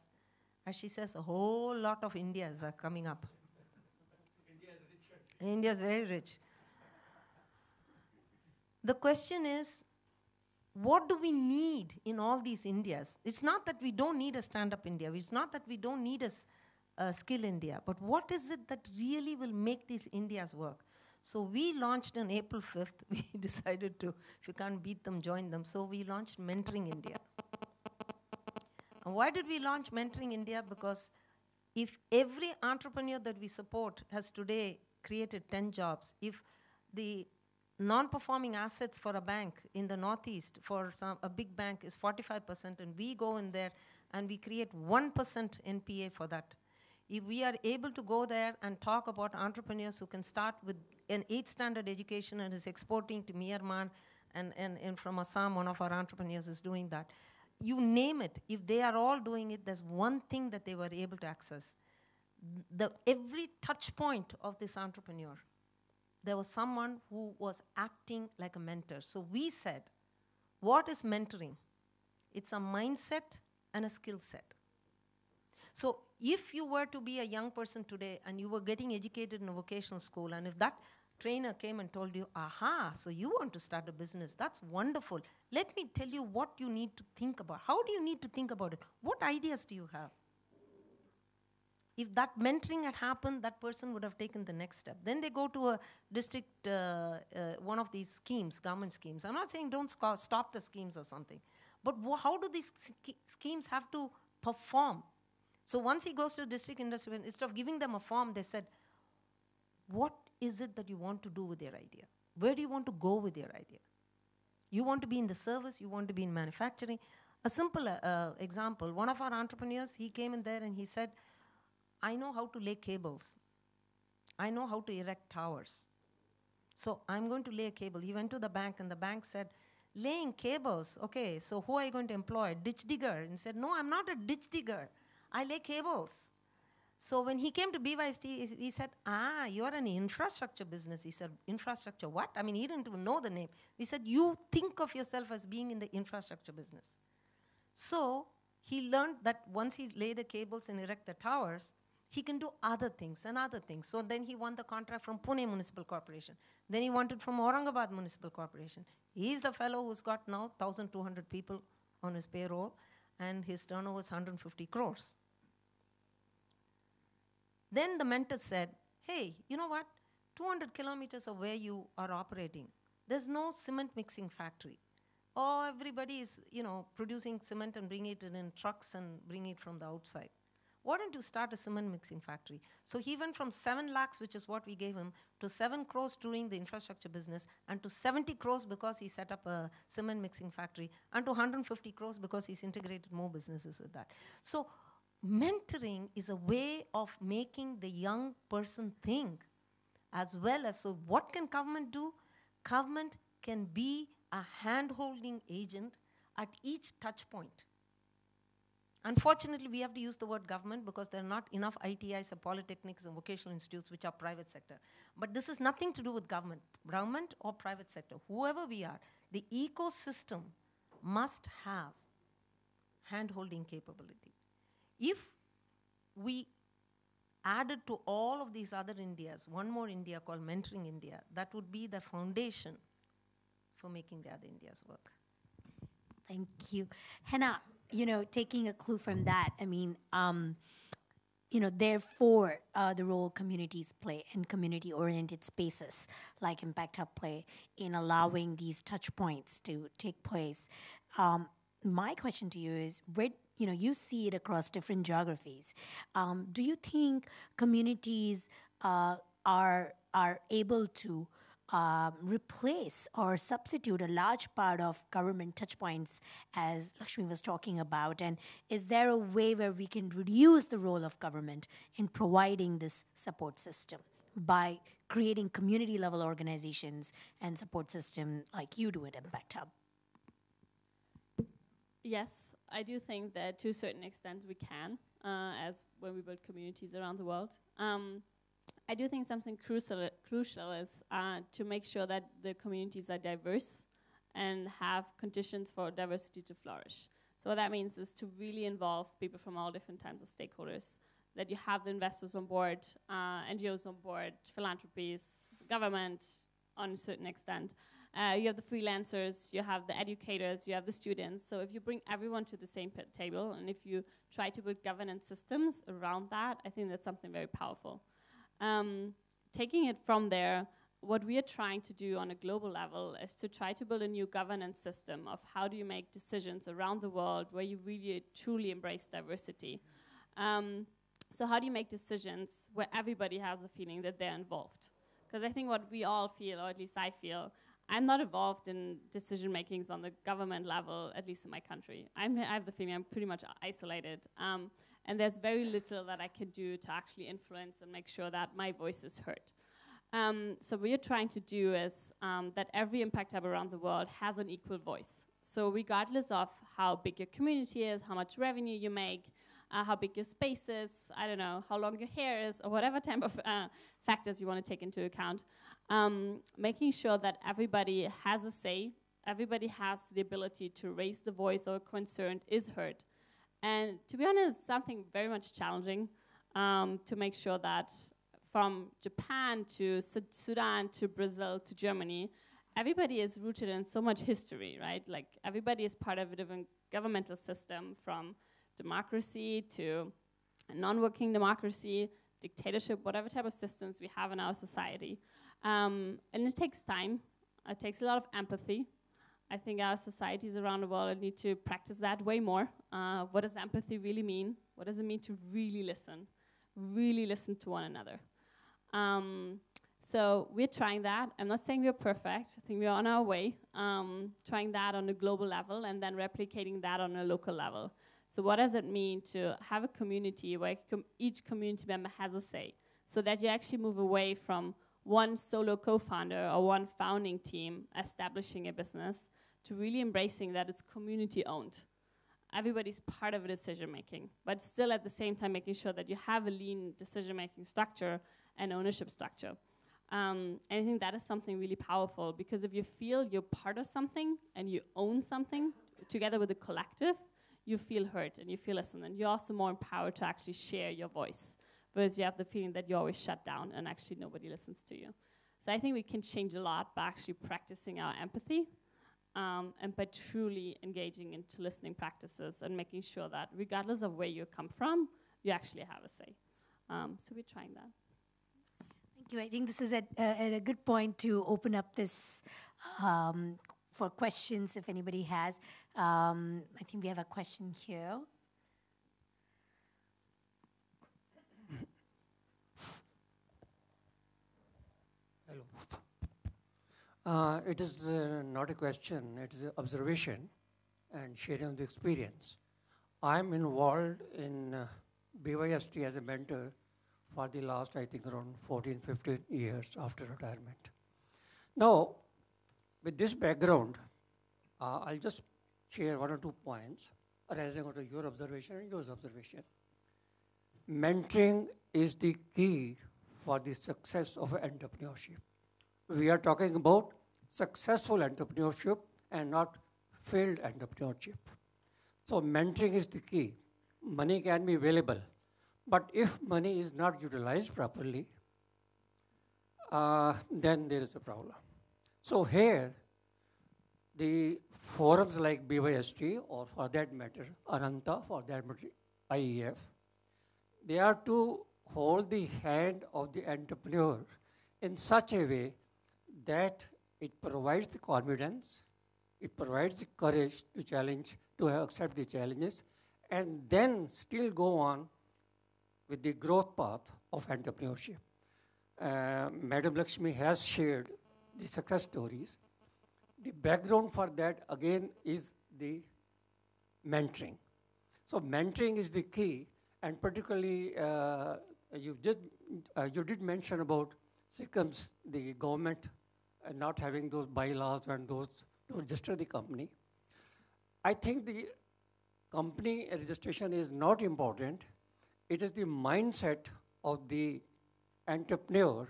As she says, a whole lot of Indias are coming up. India is very rich. The question is, what do we need in all these Indias? It's not that we don't need a Stand-Up India. It's not that we don't need a Skill India. But what is it that really will make these Indias work? So we launched on April 5th. We decided to, if you can't beat them, join them. So we launched Mentoring India. And why did we launch Mentoring India? Because if every entrepreneur that we support has today created 10 jobs, if the non-performing assets for a bank in the Northeast for a big bank is 45%, and we go in there and we create 1% NPA for that. If we are able to go there and talk about entrepreneurs who can start with an 8th standard education and is exporting to Myanmar, and from Assam, one of our entrepreneurs is doing that. You name it. If they are all doing it, there's one thing that they were able to access. Every touch point of this entrepreneur, there was someone who was acting like a mentor. So we said, What is mentoring? It's a mindset and a skill set. So if you were to be a young person today and you were getting educated in a vocational school, and if that trainer came and told you, aha, so you want to start a business, that's wonderful. Let me tell you what you need to think about. How do you need to think about it? What ideas do you have? If that mentoring had happened, that person would have taken the next step. Then they go to a district, one of these schemes, government schemes. I'm not saying don't stop the schemes or something. But how do these schemes have to perform? So once he goes to the district industry, instead of giving them a form, they said, what is it that you want to do with your idea? Where do you want to go with your idea? You want to be in the service, you want to be in manufacturing. A simple example, one of our entrepreneurs, he came in there and he said, I know how to lay cables. I know how to erect towers. So I'm going to lay a cable. He went to the bank and the bank said, laying cables, okay, so who are you going to employ? Ditch digger. And he said, no, I'm not a ditch digger. I lay cables. So when he came to BYST, he said, you are an infrastructure business. He said, infrastructure what? I mean, he didn't even know the name. He said, you think of yourself as being in the infrastructure business. So he learned that once he lay the cables and erect the towers, he can do other things and other things. So then he won the contract from Pune Municipal Corporation. Then he wanted from Aurangabad Municipal Corporation. He's the fellow who's got now 1,200 people on his payroll, and his turnover is 150 crores. Then the mentor said, hey, you know what? 200 kilometers of where you are operating, there's no cement mixing factory. Oh, everybody is, producing cement and bringing it in trucks and bringing it from the outside. Why don't you start a cement mixing factory? So he went from 7 lakhs, which is what we gave him, to 7 crores during the infrastructure business, and to 70 crores because he set up a cement mixing factory, and to 150 crores because he's integrated more businesses with that. So mentoring is a way of making the young person think, as well as, so what can government do? Government can be a hand-holding agent at each touch point. Unfortunately, we have to use the word government because there are not enough ITIs or polytechnics and vocational institutes which are private sector. But this is nothing to do with government or private sector. Whoever we are, the ecosystem must have hand-holding capability. If we added to all of these other Indias, one more India called Mentoring India, that would be the foundation for making the other Indias work. Thank you. Hanna, taking a clue from that, I mean, therefore, the role communities play in community-oriented spaces like Impact Hub play in allowing these touch points to take place. My question to you is, where, you see it across different geographies. Do you think communities are able to replace or substitute a large part of government touchpoints, as Lakshmi was talking about? And is there a way where we can reduce the role of government in providing this support system by creating community-level organizations and support system like you do at Impact Hub? Yes, I do think that to a certain extent we can, as when we build communities around the world. I do think something crucial is to make sure that the communities are diverse and have conditions for diversity to flourish. So what that means is to really involve people from all different types of stakeholders, that you have the investors on board, NGOs on board, philanthropies, government on a certain extent. You have the freelancers, you have the educators, you have the students. So if you bring everyone to the same table, and if you try to build governance systems around that, I think that's something very powerful. Taking it from there, what we are trying to do on a global level is to try to build a new governance system of how do you make decisions around the world where you really truly embrace diversity. So how do you make decisions where everybody has a feeling that they're involved? Because I think what we all feel, or at least I feel, I'm not involved in decision makings on the government level, at least in my country. I have the feeling I'm pretty much isolated. And there's very little that I can do to actually influence and make sure that my voice is heard. So what we're trying to do is that every Impact Hub around the world has an equal voice. So regardless of how big your community is, how much revenue you make, how big your space is, I don't know, how long your hair is, or whatever type of factors you want to take into account, making sure that everybody has a say everybody has the ability to raise the voice or concern is heard. And to be honest, something very much challenging to make sure that from Japan to Sudan to Brazil to Germany, everybody is rooted in so much history, right? Like everybody is part of a different governmental system, from democracy to non-working democracy, dictatorship, whatever type of systems we have in our society. And it takes time. It takes a lot of empathy. I think our societies around the world need to practice that way more. What does empathy really mean? What does it mean to really listen to one another? So we're trying that. I'm not saying we're perfect. I think we're on our way, trying that on a global level and then replicating that on a local level. So what does it mean to have a community where each community member has a say, so that you actually move away from one solo co-founder or one founding team establishing a business to really embracing that it's community owned. Everybody's part of a decision making, but still at the same time making sure that you have a lean decision making structure and ownership structure. And I think that is something really powerful, because if you feel you're part of something and you own something together with the collective, you feel heard and you feel listened, and you're also more empowered to actually share your voice, whereas you have the feeling that you're always shut down and actually nobody listens to you. So I think we can change a lot by actually practicing our empathy and by truly engaging into listening practices and making sure that regardless of where you come from, you actually have a say. So we're trying that. Thank you. I think this is at a good point to open up this for questions, if anybody has. I think we have a question here. Hello. It is not a question, it is an observation and sharing of the experience. I'm involved in BYST as a mentor for the last, I think, around 14, 15 years after retirement. Now, with this background, I'll just share 1 or 2 points arising out of your observation and yours observation. Mentoring is the key for the success of entrepreneurship. We are talking about successful entrepreneurship and not failed entrepreneurship. So mentoring is the key. Money can be available, but if money is not utilized properly, then there is a problem. So here, the forums like BYST, or for that matter, Ananta, for that matter, IEF, they are to hold the hand of the entrepreneur in such a way that it provides the confidence, it provides the courage to challenge, to accept the challenges, and then still go on with the growth path of entrepreneurship. Madam Lakshmi has shared the success stories. The background for that, again, is the mentoring. So mentoring is the key, and particularly you did mention about Sikkim's, the government not having those bylaws and those to register the company. I think the company registration is not important. It is the mindset of the entrepreneur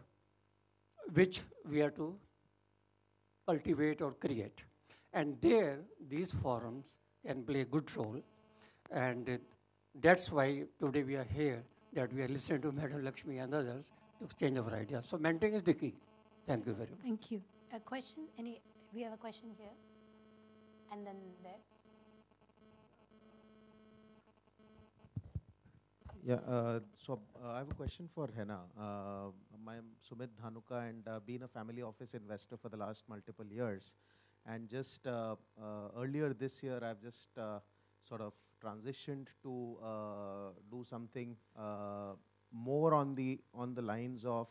which we are to cultivate or create. And there, these forums can play a good role. And that's why today we are here, that we are listening to Madam Lakshmi and others to exchange our ideas. So mentoring is the key. Thank you very much. Thank you. A question? We have a question here. And then there. Yeah, so I have a question for Hanna. I'm Sumit Dhanuka, and been a family office investor for the last multiple years. And just earlier this year, I've just sort of transitioned to do something more on the lines of.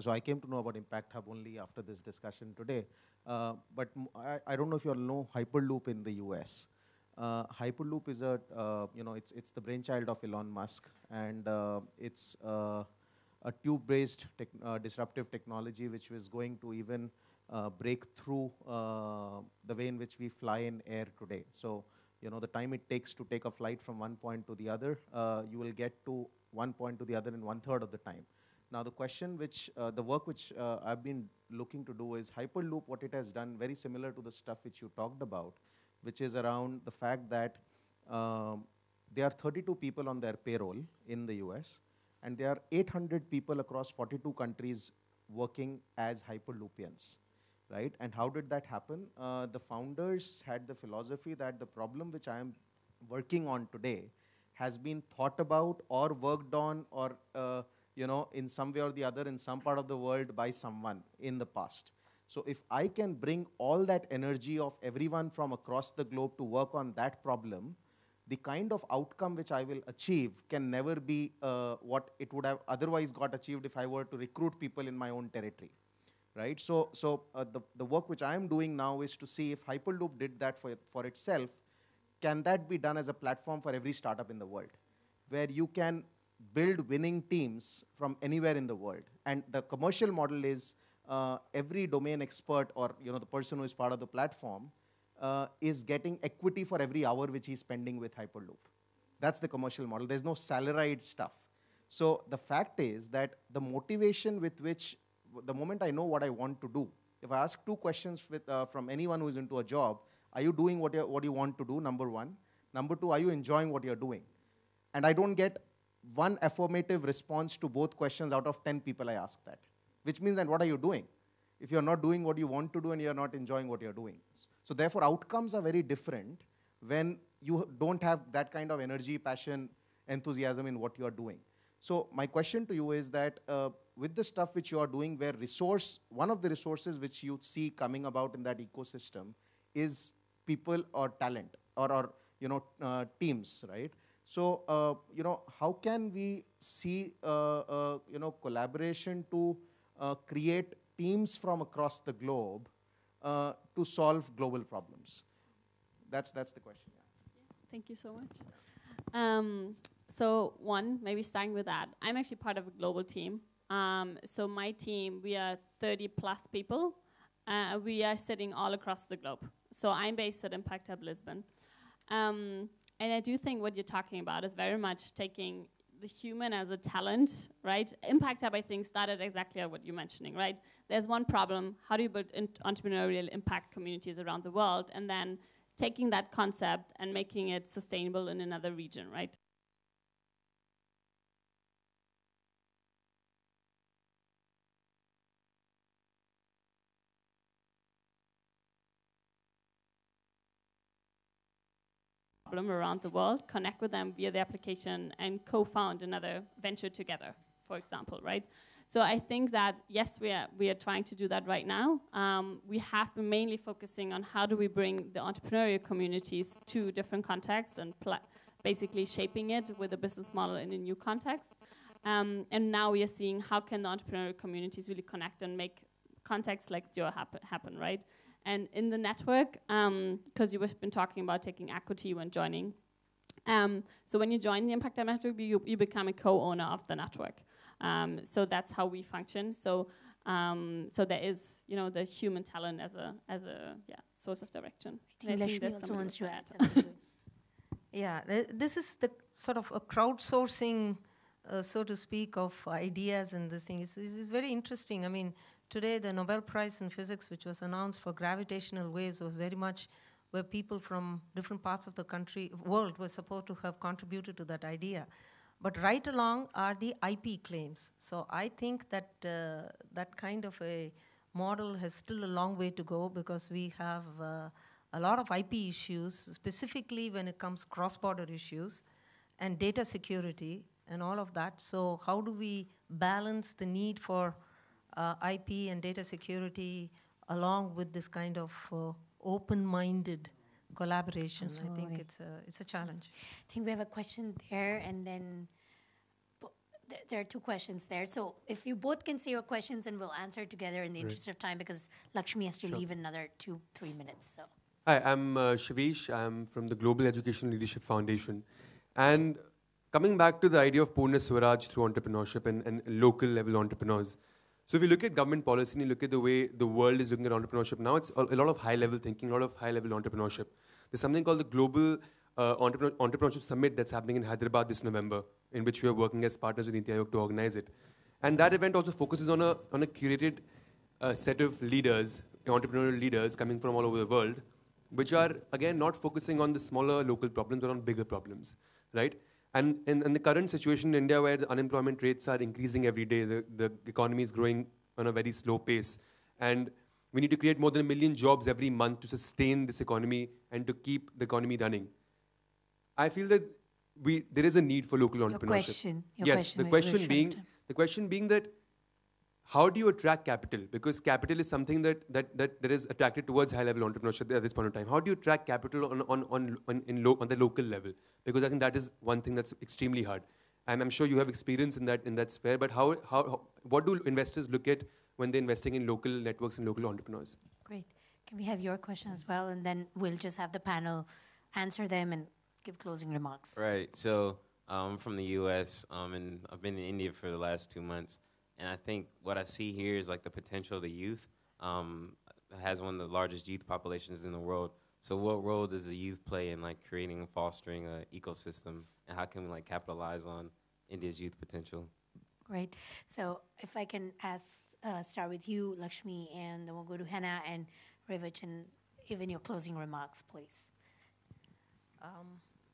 So I came to know about Impact Hub only after this discussion today. But I don't know if you all know Hyperloop in the US. Hyperloop is it's the brainchild of Elon Musk, and it's a tube-based disruptive technology which was going to even break through the way in which we fly in air today. So, the time it takes to take a flight from one point to the other, you will get to one point to the other in 1/3 of the time. Now the question which, the work which I've been looking to do is Hyperloop, what it has done, very similar to the stuff which you talked about, which is around the fact that there are 32 people on their payroll in the US, and there are 800 people across 42 countries working as Hyperloopians, right? And how did that happen? The founders had the philosophy that the problem which I am working on today has been thought about or worked on or in some way or the other in some part of the world by someone in the past. So if I can bring all that energy of everyone from across the globe to work on that problem, the kind of outcome which I will achieve can never be what it would have otherwise got achieved if I were to recruit people in my own territory, right? So the work which I am doing now is to see if Hyperloop did that for itself, can that be done as a platform for every startup in the world, where you can build winning teams from anywhere in the world. And the commercial model is every domain expert or the person who is part of the platform is getting equity for every hour which he's spending with Hyperloop. That's the commercial model. There's no salaried stuff. So the fact is that the motivation with which, the moment I know what I want to do, if I ask 2 questions from anyone who's into a job, are you doing what you want to do, number 1? Number 2, are you enjoying what you're doing? And I don't get one affirmative response to both questions out of 10 people I ask that, which means that what are you doing? If you're not doing what you want to do and you're not enjoying what you're doing. So therefore, outcomes are very different when you don't have that kind of energy, passion, enthusiasm in what you're doing. So my question to you is that with the stuff which you are doing, where one of the resources which you see coming about in that ecosystem is people or talent or teams, right? So, how can we see, collaboration to create teams from across the globe to solve global problems? That's the question. Yeah. Thank you so much. So one, maybe starting with that, I'm actually part of a global team. So my team, we are 30 plus people. We are sitting all across the globe. So I'm based at Impact Hub Lisbon. And I do think what you're talking about is very much taking the human as a talent, right? Impact Hub, I think, started exactly what you're mentioning, right? There's one problem, how do you build entrepreneurial impact communities around the world, and then taking that concept and making it sustainable in another region, right? Around the world, connect with them via the application and co-found another venture together, for example, right? So I think that, yes, we are trying to do that right now. We have been mainly focusing on how do we bring the entrepreneurial communities to different contexts and basically shaping it with a business model in a new context. And now we are seeing how can the entrepreneurial communities really connect and make contexts like yours happen, right? And in the network, because you've been talking about taking equity when joining. So when you join the Impact Hub network, you become a co-owner of the network. So that's how we function. So there is, the human talent as a source of direction. I think Lakshmi also wants to add. Yeah, this is the sort of a crowdsourcing, so to speak, of ideas and this thing. It's very interesting. I mean, today, the Nobel Prize in Physics, which was announced for gravitational waves, was very much where people from different parts of the world were supposed to have contributed to that idea. But right along are the IP claims. So I think that that kind of a model has still a long way to go, because we have a lot of IP issues, specifically when it comes cross-border issues and data security and all of that. So how do we balance the need for IP and data security along with this kind of open-minded collaboration? I think it's a challenge. I think we have a question there, and then there are 2 questions there. So if you both can say your questions, and we'll answer together in the interest of time, because Lakshmi has to leave in another 2-3 minutes. So. Hi, I'm Shavish. I'm from the Global Education Leadership Foundation. And coming back to the idea of Poorna Swaraj through entrepreneurship and local level entrepreneurs. So if you look at government policy and you look at the way the world is looking at entrepreneurship now, it's a lot of high-level thinking, a lot of high-level entrepreneurship. There's something called the Global Entrepreneurship Summit that's happening in Hyderabad this November, in which we are working as partners with Niti Aayog to organize it. And that event also focuses on a curated set of leaders, entrepreneurial leaders coming from all over the world, which are, again, not focusing on the smaller local problems, but on bigger problems, right? And in the current situation in India, where the unemployment rates are increasing every day, the economy is growing on a very slow pace, and we need to create more than 1 million jobs every month to sustain this economy and to keep the economy running. I feel that there is a need for local entrepreneurship. The question being that how do you attract capital? Because capital is something that is attracted towards high-level entrepreneurship at this point in time. How do you attract capital on the local level? Because I think that is one thing that's extremely hard. And I'm sure you have experience in that sphere. But what do investors look at when they're investing in local networks and local entrepreneurs? Great. Can we have your question as well? And then we'll just have the panel answer them and give closing remarks. Right. So I'm from the U.S. And I've been in India for the last 2 months. And I think what I see here is like the potential of the youth. Has one of the largest youth populations in the world. So what role does the youth play in like creating and fostering an ecosystem? And how can we like capitalize on India's youth potential? Great. So if I can start with you, Lakshmi, and then we'll go to Hanna and REWAJ, and even your closing remarks, please.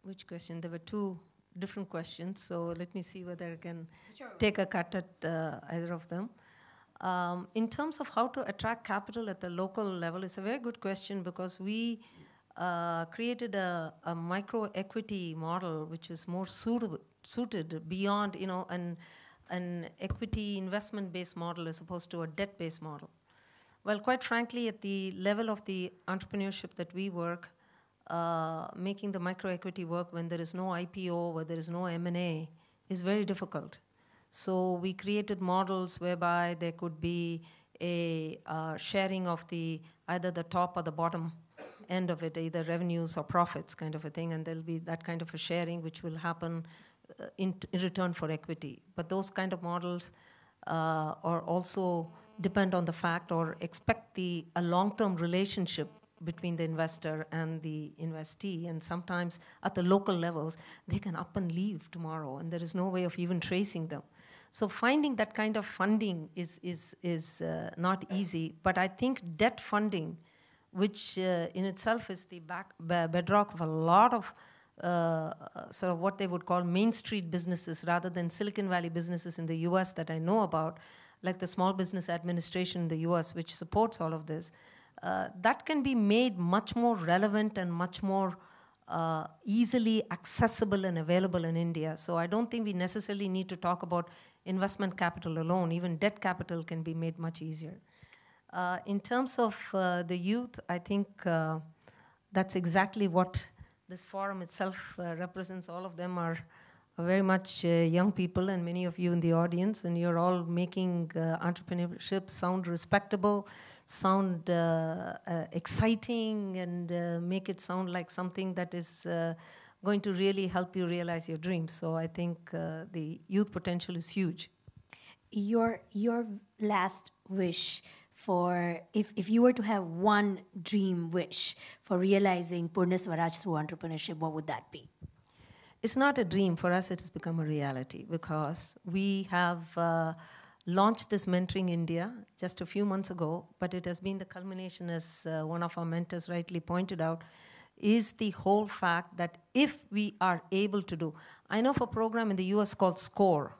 Which question? There were two different questions, so let me see whether I can take a cut at either of them. In terms of how to attract capital at the local level, it's a very good question, because we created a micro equity model which is more suited beyond, an equity investment based model as opposed to a debt based model. Well, quite frankly, at the level of the entrepreneurship that we work, making the micro equity work when there is no IPO, where there is no M&A, is very difficult. So we created models whereby there could be a sharing of either the top or the bottom end of it, either revenues or profits kind of a thing, and there'll be that kind of a sharing which will happen in return for equity. But those kind of models are also depend on the fact or expect a long-term relationship between the investor and the investee, and sometimes at the local levels, they can up and leave tomorrow, and there is no way of even tracing them. So finding that kind of funding is not easy, but I think debt funding, which in itself is the bedrock of a lot of sort of what they would call Main Street businesses rather than Silicon Valley businesses in the US that I know about, like the Small Business Administration in the US, which supports all of this. That can be made much more relevant and much more easily accessible and available in India. So I don't think we necessarily need to talk about investment capital alone. Even debt capital can be made much easier. In terms of the youth, I think that's exactly what this forum itself represents. All of them are very much young people, and many of you in the audience, and you're all making entrepreneurship sound respectable, sound exciting, and make it sound like something that is going to really help you realize your dreams. So I think the youth potential is huge. Your last wish for, if you were to have one dream wish for realizing Poorna Swaraj through entrepreneurship, what would that be? It's not a dream. For us, it has become a reality, because we have launched this Mentoring India just a few months ago, but it has been the culmination, as one of our mentors rightly pointed out, is the whole fact that if we are able to do, I know of a program in the US called SCORE,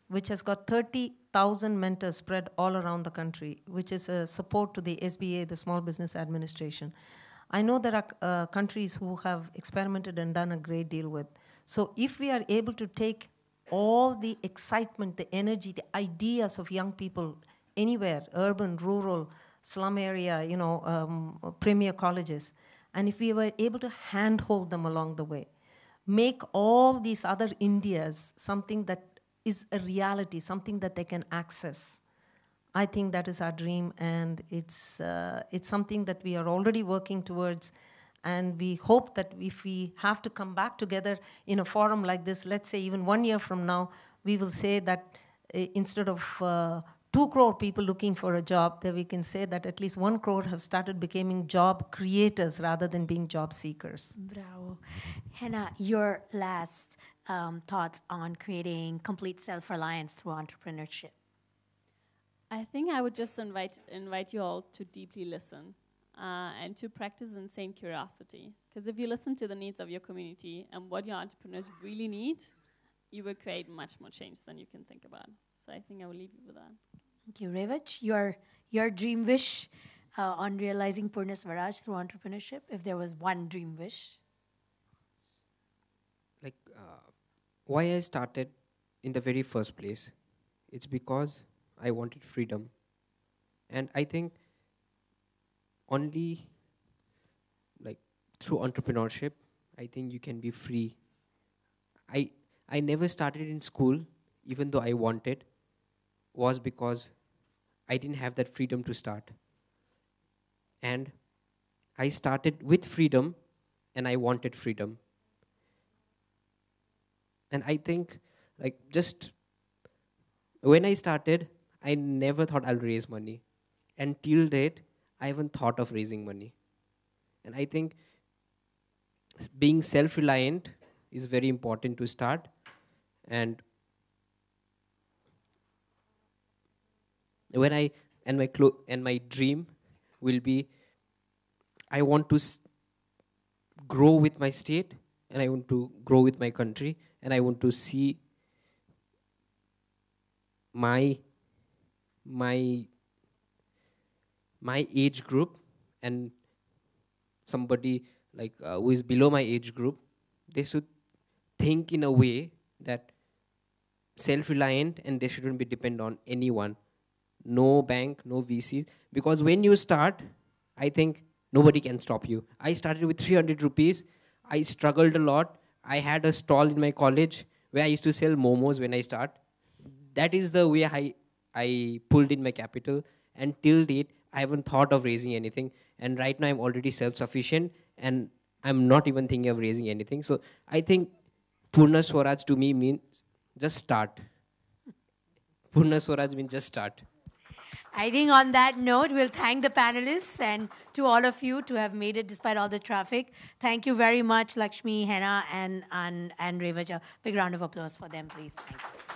which has got 30,000 mentors spread all around the country, which is a support to the SBA, the Small Business Administration. I know there are countries who have experimented and done a great deal with. So if we are able to take all the excitement, the energy, the ideas of young people anywhere, urban, rural, slum area, premier colleges, and if we were able to handhold them along the way, make all these other Indias something that is a reality, something that they can access, I think that is our dream, and it's something that we are already working towards. And we hope that if we have to come back together in a forum like this, let's say even 1 year from now, we will say that instead of 2 crore people looking for a job, that we can say that at least 1 crore have started becoming job creators rather than being job seekers. Bravo. Hanna, your last thoughts on creating complete self-reliance through entrepreneurship? I think I would just invite you all to deeply listen and to practice insane curiosity. Because if you listen to the needs of your community and what your entrepreneurs really need, you will create much more change than you can think about. So I think I will leave you with that. Thank you. REWAJ, your dream wish on realizing Poorna Swaraj through entrepreneurship, if there was one dream wish? Like, why I started in the very first place, it's because I wanted freedom. And I think only like through entrepreneurship, I think you can be free. I never started in school, even though I wanted, was because I didn't have that freedom to start. And I started with freedom, and I wanted freedom. And I think, like, just when I started, I never thought I'll raise money. And till date, I haven't thought of raising money. And I think being self-reliant is very important to start. And when my dream will be, I want to grow with my state, and I want to grow with my country, and I want to see my age group and somebody like who is below my age group, they should think in a way that self-reliant, and they shouldn't be dependent on anyone. No bank, no VCs. Because when you start, I think nobody can stop you. I started with 300 rupees. I struggled a lot. I had a stall in my college where I used to sell momos when I start. That is the way I pulled in my capital. And till date, I haven't thought of raising anything. And right now, I'm already self-sufficient. And I'm not even thinking of raising anything. So I think Poorna Swaraj to me means just start. Poorna Swaraj means just start. I think on that note, we'll thank the panelists and to all of you to have made it despite all the traffic. Thank you very much, Lakshmi, Hanna, and REWAJ. A big round of applause for them, please. Thank you.